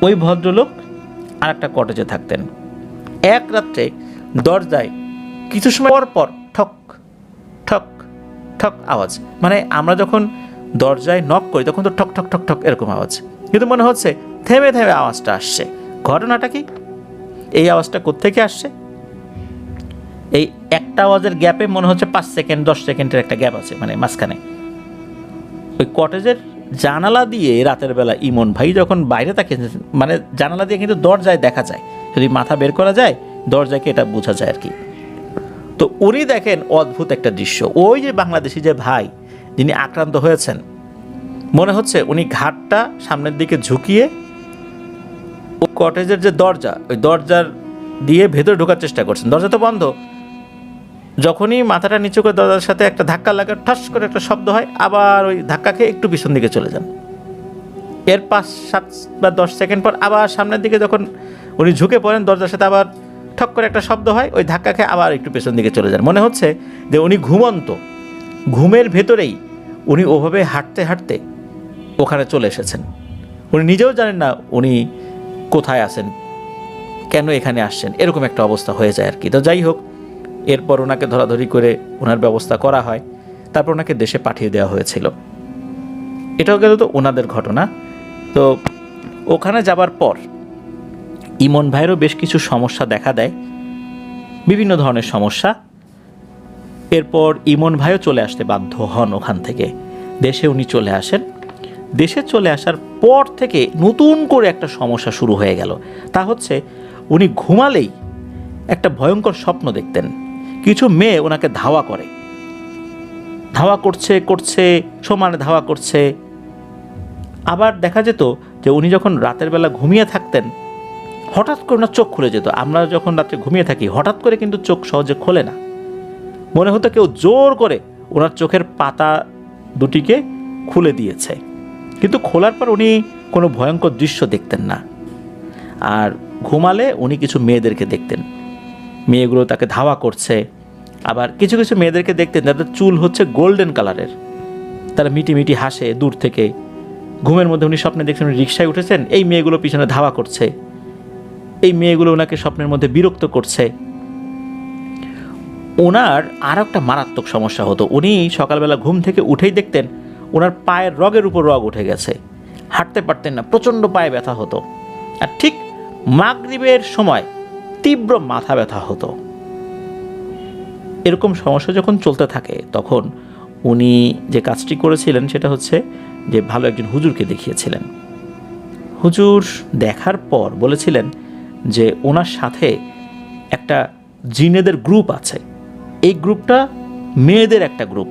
ওই ভদ্রলোক আর একটা কটেজে থাকতেন। এক রাত্রে দরজায় কিছু সময় পর পর ঠক ঠক ঠক আওয়াজ, মানে আমরা যখন দরজায় নক করি তখন তো ঠক ঠক ঠক ঠক এরকম আওয়াজ, কিন্তু মনে হচ্ছে থেমে থেমে আওয়াজটা আসছে। ঘটনাটা কি? এই আওয়াজটা কোত্থেকে আসছে? এই একটা আওয়াজের গ্যাপে মনে হচ্ছে 5 সেকেন্ড 10 সেকেন্ডের একটা গ্যাপ আছে, মানে মাঝখানে। ওই কটেজের জানালা দিয়ে রাতের বেলা ইমন ভাই যখন বাইরে থাকে, মানে জানালা দিয়ে কিন্তু দরজায় দেখা যায়, যদি মাথা বের করা যায় দরজাকে এটা বোঝা যায় আর কি। তো উনি দেখেন অদ্ভুত একটা দৃশ্য। ওই যে বাংলাদেশি যে ভাই যিনি আক্রান্ত হয়েছেন, মনে হচ্ছে উনি ঘাটটা সামনের দিকে ঝুঁকিয়ে ওই কটেজের যে দরজা, ওই দরজার দিয়ে ভেতরে ঢোকার চেষ্টা করছেন। দরজা তো বন্ধ, যখনই মাথাটা নিচু করে দরজার সাথে একটা ধাক্কা লাগে, ঠাস করে একটা শব্দ হয়, আবার ওই ধাক্কা খেয়ে একটু পিছন দিকে চলে যান। এর 5-7 বা 10 সেকেন্ড পর আবার সামনের দিকে যখন উনি ঝুঁকে পড়েন, দরজার সাথে আবার ঠক করে একটা শব্দ হয়, ওই ধাক্কা খেয়ে আবার একটু পেছন দিকে চলে যান। মনে হচ্ছে যে উনি ঘুমন্ত, ঘুমের ভেতরেই উনি ওভাবে হাঁটতে হাঁটতে ওখানে চলে এসেছেন। উনি নিজেও জানেন না উনি কোথায় আছেন, কেন এখানে আসছেন, এরকম একটা অবস্থা হয়ে যায় আর কি। তো যাই হোক, এরপর ওনাকে ধরাধরি করে ওনার ব্যবস্থা করা হয়, তারপর ওনাকে দেশে পাঠিয়ে দেওয়া হয়েছিল। এটাও গেল তো ওনাদের ঘটনা। তো ওখানে যাবার পর ইমন ভাইয়েরও বেশ কিছু সমস্যা দেখা দেয়, বিভিন্ন ধরনের সমস্যা। এরপর ইমন ভাইও চলে আসতে বাধ্য হন ওখান থেকে, দেশে উনি চলে আসেন। দেশে চলে আসার পর থেকে নতুন করে একটা সমস্যা শুরু হয়ে গেল। তা হচ্ছে উনি ঘুমালেই একটা ভয়ঙ্কর স্বপ্ন দেখতেন। কিছু মেয়ে ওনাকে ধাওয়া করে, ধাওয়া করছে সমানে ধাওয়া করছে। আবার দেখা যেত যে উনি যখন রাতের বেলা ঘুমিয়ে থাকতেন, হঠাৎ করে ওনার চোখ খুলে যেত। আমরা যখন রাত্রে ঘুমিয়ে থাকি হঠাৎ করে কিন্তু চোখ সহজে খোলে না, মনে হতো কেউ জোর করে ওনার চোখের পাতা দুটিকে খুলে দিয়েছে, কিন্তু খোলার পর উনি কোনো ভয়ঙ্কর দৃশ্য দেখতেন না। আর ঘুমালে উনি কিছু মেয়েদেরকে দেখতেন, মেয়েগুলো তাকে ধাওয়া করছে। আবার কিছু কিছু মেয়েদেরকে দেখতেন যাদের চুল হচ্ছে গোল্ডেন কালারের, তারা মিটি মিটি হাসে দূর থেকে। ঘুমের মধ্যে উনি স্বপ্নে দেখছেন উনি রিকশায় উঠেছেন, এই মেয়েগুলো পিছনে ধাওয়া করছে, এই মেয়েগুলো ওনাকে স্বপ্নের মধ্যে বিরক্ত করছে। ওনার আর একটা মারাত্মক সমস্যা হতো, উনি সকালবেলা ঘুম থেকে উঠেই দেখতেন ওনার পায়ের রগের উপর রগ উঠে গেছে, হাঁটতে পারতেন না, প্রচণ্ড পায়ে ব্যথা হতো। আর ঠিক মাগরিবের সময় তীব্র মাথা ব্যথা হতো। এরকম সমস্যা যখন চলতে থাকে তখন উনি যে কাজটি করেছিলেন সেটা হচ্ছে যে ভালো একজন হুজুরকে দেখিয়েছিলেন। হুজুর দেখার পর বলেছিলেন যে ওনার সাথে একটা জিনেদের গ্রুপ আছে, এই গ্রুপটা মেয়েদের একটা গ্রুপ।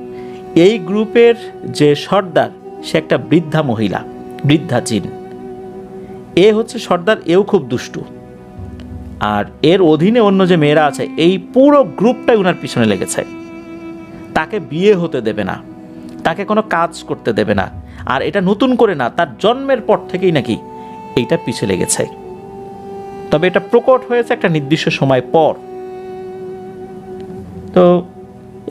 এই গ্রুপের যে সর্দার সে একটা বৃদ্ধা মহিলা, বৃদ্ধা জিন। এ হচ্ছে সর্দার, এও খুব দুষ্টু। আর এর অধীনে অন্য যে মেয়েরা আছে, এই পুরো গ্রুপটাই ওনার পিছনে লেগেছে। তাকে বিয়ে হতে দেবে না, তাকে কোনো কাজ করতে দেবে না। আর এটা নতুন করে না, তার জন্মের পর থেকেই নাকি এইটা পিছে লেগেছে। তবে এটা প্রকট হয়েছে একটা নির্দিষ্ট সময় পর। তো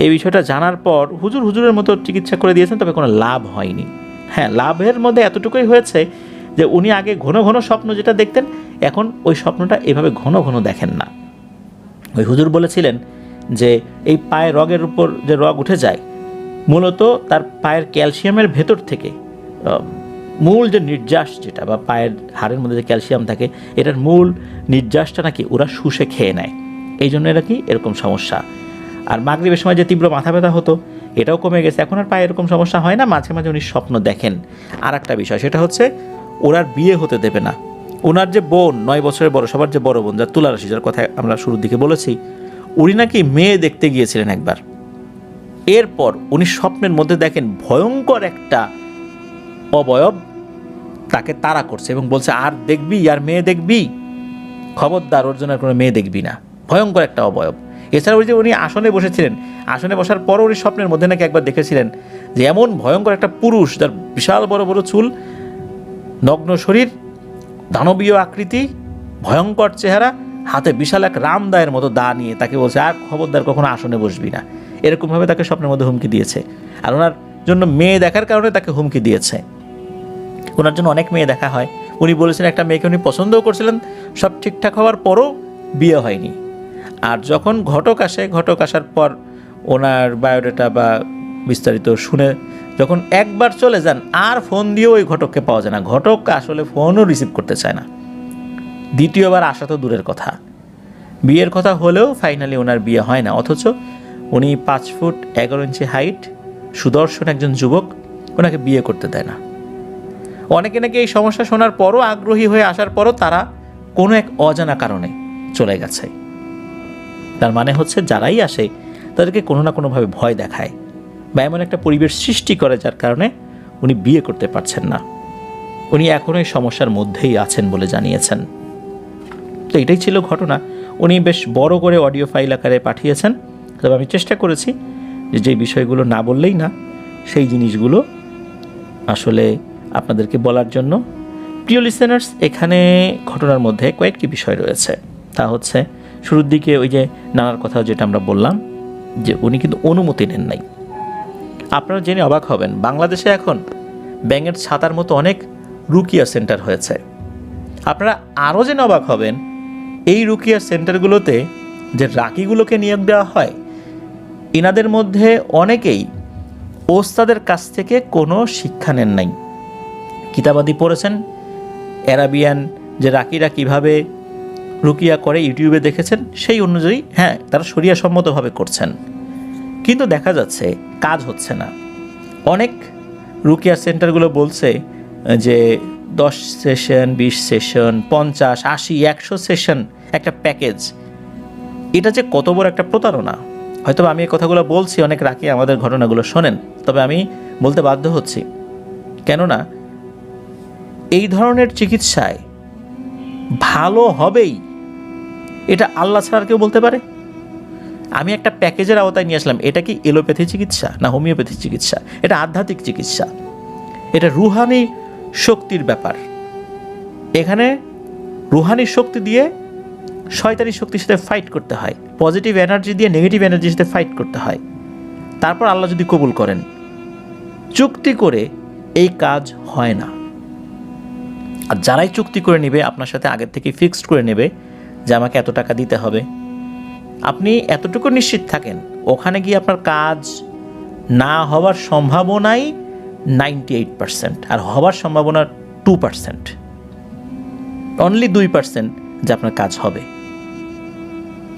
এই বিষয়টা জানার পর হুজুরের মতো চিকিৎসা করে দিয়েছেন, তবে কোনো লাভ হয়নি। হ্যাঁ, লাভের মধ্যে এতটুকুই হয়েছে যে উনি আগে ঘন ঘন স্বপ্ন যেটা দেখতেন, এখন ওই স্বপ্নটা এভাবে ঘন ঘন দেখেন না। ওই হুজুর বলেছিলেন যে এই পায়ের রগের উপর যে রগ উঠে যায়, মূলত তার পায়ের ক্যালসিয়ামের ভেতর থেকে মূল যে নির্যাস যেটা, বা পায়ের হাড়ের মধ্যে যে ক্যালসিয়াম থাকে, এটার মূল নির্যাসটা নাকি ওরা শুষে খেয়ে নেয়, এই জন্য এরা কি এরকম সমস্যা। আর মাগরিবের সময় যে তীব্র মাথা ব্যথা হতো, এটাও কমে গেছে, এখন আর পায়ে এরকম সমস্যা হয় না। মাঝে মাঝে উনি স্বপ্ন দেখেন। আর একটা বিষয়, সেটা হচ্ছে ওনার বিয়ে হতে দেবে না। ওনার যে বোন 9 বছরের বড়, সবার যে বড় বোন, যার তুলা রাশি, যার কথা আমরা শুরুর দিকে বলেছি, উনি নাকি মেয়ে দেখতে গিয়েছিলেন একবার। এরপর উনি স্বপ্নের মধ্যে দেখেন ভয়ঙ্কর একটা অবয়ব তাকে তাড়া করছে এবং বলছে, আর দেখবি, আর মেয়ে দেখবি, খবরদার, ওর জন্য আর কোনো মেয়ে দেখবি না। ভয়ঙ্কর একটা অবয়ব। এছাড়া ওই যে উনি আসনে বসেছিলেন, আসনে বসার পরও উনি স্বপ্নের মধ্যে নাকি একবার দেখেছিলেন যে এমন ভয়ঙ্কর একটা পুরুষ, যার বিশাল বড় বড় চুল, নগ্ন শরীর, দানবীয় আকৃতি, ভয়ঙ্কর চেহারা, হাতে বিশাল এক রামদায়ের মতো দা নিয়ে তাকে বলছে আর খবরদার কখনো আসনে বসবি না, এরকমভাবে তাকে স্বপ্নের মধ্যে হুমকি দিয়েছে। আর ওনার জন্য মেয়ে দেখার কারণে তাকে হুমকি দিয়েছে। ওনার জন্য অনেক মেয়ে দেখা হয়। উনি বলেছেন একটা মেয়েকে উনি পছন্দও করছিলেন, সব ঠিকঠাক হওয়ার পরও বিয়ে হয়নি। আর যখন ঘটক আসে, ঘটক আসার পর ওনার বায়োডাটা বা বিস্তারিত শুনে যখন একবার চলে যান, আর ফোন দিয়েও ওই ঘটককে পাওয়া যায় না। ঘটক আসলে ফোনও রিসিভ করতে চায় না। দ্বিতীয়বার আসা তো দূরের কথা, বিয়ের কথা হলেও ফাইনালি ওনার বিয়ে হয় না। অথচ উনি 5 ফুট 11 ইঞ্চি হাইট, সুদর্শন একজন যুবক, ওনাকে বিয়ে করতে দেয় না। অনেকে নাকি এই সমস্যা শোনার পরও, আগ্রহী হয়ে আসার পরও তারা কোনো এক অজানা কারণে চলে গেছে। তার মানে হচ্ছে যারাই আসে তাদেরকে কোনো না কোনোভাবে ভয় দেখায় বা এমন একটা পরিবেশ সৃষ্টি করে যার কারণে উনি বিয়ে করতে পারছেন না। উনি এখনও এই সমস্যার মধ্যেই আছেন বলে জানিয়েছেন। তো এটাই ছিল ঘটনা। উনি বেশ বড় করে অডিও ফাইল আকারে পাঠিয়েছেন। তবে আমি চেষ্টা করেছি যে বিষয়গুলো না বললেই না, সেই জিনিসগুলো আসলে আপনাদেরকে বলার জন্য। প্রিয় লিসেনার্স, এখানে ঘটনার মধ্যে কয়েকটি বিষয় রয়েছে। তা হচ্ছে শুরুর দিকে ওই যে নানার কথা যেটা আমরা বললাম, যে উনি কিন্তু অনুমতি নেন নাই। আপনারা জেনে অবাক হবেন, বাংলাদেশে এখন ব্যাঙের ছাতার মতো অনেক রুকিয়া সেন্টার হয়েছে। আপনারা আরও জেনে অবাক হবেন, এই রুকিয়া সেন্টারগুলোতে যে রাকিগুলোকে নিয়োগ দেওয়া হয়, এনাদের মধ্যে অনেকেই ওস্তাদের কাছ থেকে কোনো শিক্ষা নেন নাই। কিতাবাদি পড়েছেন, অ্যারাবিয়ান যে রাকিরা কিভাবে রুকিয়া করে ইউটিউবে দেখেছেন, সেই অনুযায়ী তারা শরিয়া সম্মতভাবে করছেন। কিন্তু দেখা যাচ্ছে কাজ হচ্ছে না। অনেক রুকিয়া সেন্টারগুলো বলছে যে 10 সেশন, 20 সেশন, 50, 80, 100 সেশন একটা প্যাকেজ। এটা যে কত বড় একটা প্রতারণা। হয়তো আমি এই কথাগুলো বলছি, অনেক রাকি আমাদের ঘটনাগুলো শোনেন, তবে আমি বলতে বাধ্য হচ্ছি, কেননা এই ধরনের চিকিৎসায় ভালো হবেই এটা আল্লাহ ছাড়া কেউ বলতে পারে? আমি একটা প্যাকেজের আওতায় নিয়ে আসলাম। এটা কি এলোপ্যাথি চিকিৎসা না হোমিওপ্যাথি চিকিৎসা? এটা আধ্যাত্মিক চিকিৎসা, এটা রুহানি শক্তির ব্যাপার। এখানে রুহানি শক্তি দিয়ে শয়তানি শক্তির সাথে ফাইট করতে হয়, পজিটিভ এনার্জি দিয়ে নেগেটিভ এনার্জির সাথে ফাইট করতে হয়। তারপর আল্লাহ যদি কবুল করেন, চুক্তি করে এই কাজ হয় না। আর যারাই চুক্তি করে নেবে আপনার সাথে, আগের থেকে ফিক্সড করে নেবে যে আমাকে এত টাকা দিতে হবে, আপনি এতটুকু নিশ্চিত থাকেন ওখানে গিয়ে আপনার কাজ না হওয়ার সম্ভাবনাই 98%, আর হওয়ার সম্ভাবনা 2%, অনলি 2% যে আপনার কাজ হবে।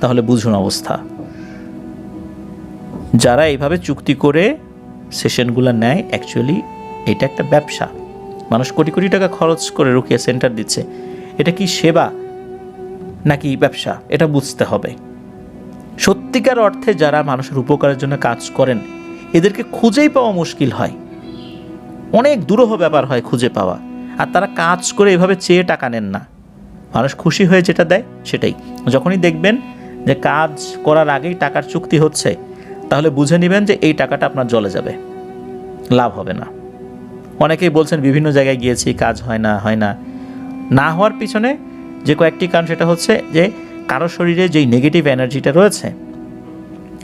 তাহলে বুঝুন অবস্থা। যারা এইভাবে চুক্তি করে সেশনগুলো নেয়, অ্যাকচুয়ালি এটা একটা ব্যবসা। মানুষ কোটি কোটি টাকা খরচ করে রুকিয়া সেন্টার দিচ্ছে। এটা কি সেবা নাকি ব্যবসা, এটা বুঝতে হবে। সত্যিকার অর্থে যারা মানুষের উপকারের জন্য কাজ করেন, এদেরকে খুঁজেই পাওয়া মুশকিল হয়, অনেক দুরূহ ব্যাপার হয় খুঁজে পাওয়া। আর তারা কাজ করে এভাবে চেয়ে টাকা নেন না। মানুষ খুশি হয়ে যেটা দেয় সেটাই। যখনই দেখবেন যে কাজ করার আগেই টাকার চুক্তি হচ্ছে, তাহলে বুঝে নেবেন যে এই টাকাটা আপনার জলে যাবে, লাভ হবে না। অনেকেই বলছেন বিভিন্ন জায়গায় গিয়েছি, কাজ হয় না। না হওয়ার পিছনে যে কয়েকটি কারণ, সেটা হচ্ছে যে কারো শরীরে যেই নেগেটিভ এনার্জিটা রয়েছে,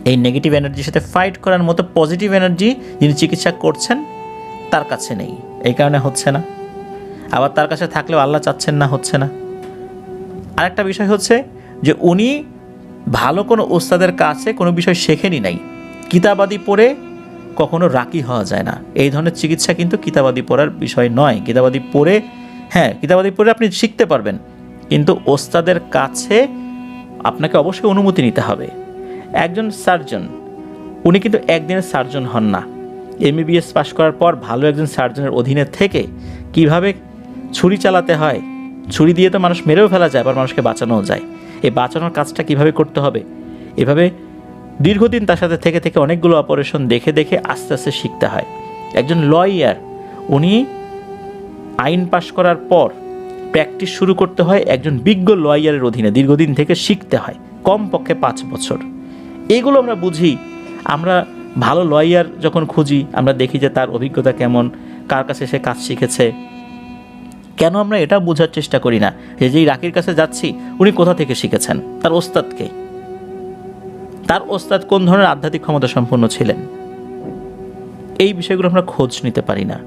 এই নেগেটিভ এনার্জির সাথে ফাইট করার মতো পজিটিভ এনার্জি যিনি চিকিৎসা করছেন তার কাছে নেই, এই কারণে হচ্ছে না। আবার তার কাছে থাকলেও আল্লাহ চাচ্ছেন না, হচ্ছে না। আরেকটা বিষয় হচ্ছে যে উনি ভালো কোনো ওস্তাদের কাছে কোনো বিষয় শেখেনি নাই। কিতাবাদি পড়ে কখনো রাকি হওয়া যায় না। এই ধরনের চিকিৎসা কিন্তু কিতাবাদি পড়ার বিষয় নয়। কিতাবাদি পড়ে আপনি শিখতে পারবেন, কিন্তু ওস্তাদের কাছে আপনাকে অবশ্যই অনুমতি নিতে হবে। একজন সার্জন, উনি কিন্তু একদিনের সার্জন হন না। MBBS পাশ করার পর ভালো একজন সার্জনের অধীনে থেকে কিভাবে ছুরি চালাতে হয়, ছুরি দিয়ে তো মানুষ মেরেও ফেলা যায়, আবার মানুষকে বাঁচানোও যায়। এই বাঁচানোর কাজটা কিভাবে করতে হবে, এভাবে দীর্ঘদিন তার সাথে থেকে থেকে অনেকগুলো অপারেশন দেখে দেখে আস্তে আস্তে শিখতে হয়। একজন লয়ার, উনি আইন পাশ করার পর প্র্যাকটিস শুরু করতে হয় একজন বিজ্ঞ লয়ারের অধীনে, দীর্ঘদিন থেকে শিখতে হয়, কমপক্ষে 5 বছর। এইগুলো আমরা বুঝি। আমরা ভালো লয়ার যখন খুঁজি আমরা দেখি যে তার অভিজ্ঞতা কেমন, কার কাছে সে কাজ শিখেছে। কেন আমরা এটা বোঝার চেষ্টা করি না যে যেই রাকির কাছে যাচ্ছি উনি কোথা থেকে শিখেছেন, তার ওস্তাদকে, তার ওস্তাদ কোন ধরনের আধ্যাত্মিক ক্ষমতা সম্পন্ন ছিলেন। এই বিষয়গুলো আমরা খোঁজ নিতে পারি না,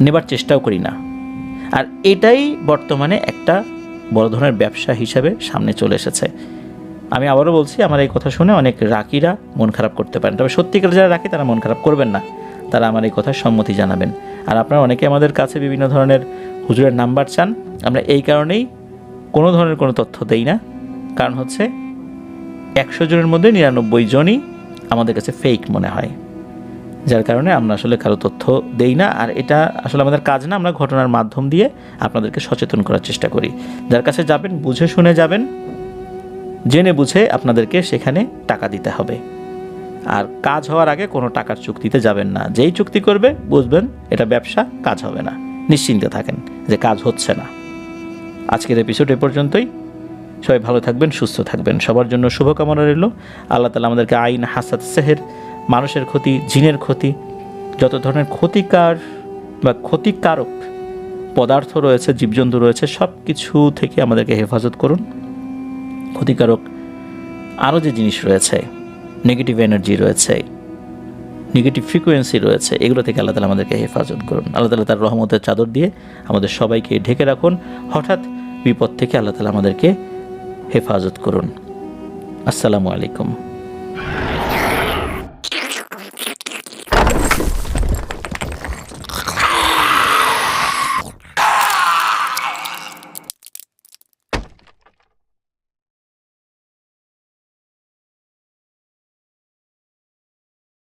নেবার চেষ্টাও করি না। আর এটাই বর্তমানে একটা বড় ধরনের ব্যবসা হিসাবে সামনে চলে এসেছে। আমি আবারও বলছি, আমার এই কথা শুনে অনেক রাকিরা মন খারাপ করতে পারেন, তবে সত্যিকার যারা রাখি তারা মন খারাপ করবেন না, তারা আমার এই কথায় সম্মতি জানাবেন। আর আপনারা অনেকে আমাদের কাছে বিভিন্ন ধরনের হুজুরের নাম্বার চান, আমরা এই কারণেই কোনো ধরনের কোনো তথ্য দেই না, কারণ হচ্ছে 100 জনের মধ্যে 99 জনই আমাদের কাছে ফেক মনে হয়, যার কারণে আমরা আসলে কারো তথ্য দেই না। আর এটা আসলে আমাদের কাজ না, আমরা ঘটনার মাধ্যম দিয়ে আপনাদেরকে সচেতন করার চেষ্টা করি। যার কাছে যাবেন বুঝে শুনে যাবেন, জেনে বুঝে আপনাদেরকে সেখানে টাকা দিতে হবে। আর কাজ হওয়ার আগে কোনো টাকার চুক্তিতে যাবেন না, যেই চুক্তি করবে বুঝবেন এটা ব্যবসা, কাজ হবে না, নিশ্চিন্তে থাকেন যে কাজ হচ্ছে না। আজকের এপিসোড এ পর্যন্তই। সবাই ভালো থাকবেন, সুস্থ থাকবেন, সবার জন্য শুভকামনা রইল। আল্লাহ তাআলা আমাদেরকে আইন, হাসাদ, সেহের, মানুষের ক্ষতি, জিনের ক্ষতি, যত ধরনের ক্ষতিকার বা ক্ষতিকারক পদার্থ রয়েছে, জীবজন্তু রয়েছে, সব কিছু থেকে আমাদেরকে হেফাজত করুন। ক্ষতিকারক আরও যে জিনিস রয়েছে, নেগেটিভ এনার্জি রয়েছে, নেগেটিভ ফ্রিকোয়েন্সি রয়েছে, এগুলো থেকে আল্লাহ তাআলা আমাদেরকে হেফাজত করুন। আল্লাহ তাআলা তার রহমতের চাদর দিয়ে আমাদের সবাইকে ঢেকে রাখুন। হঠাৎ বিপদ থেকে আল্লাহ তাআলা আমাদেরকে হেফাজত করুন। আসসালামু আলাইকুম।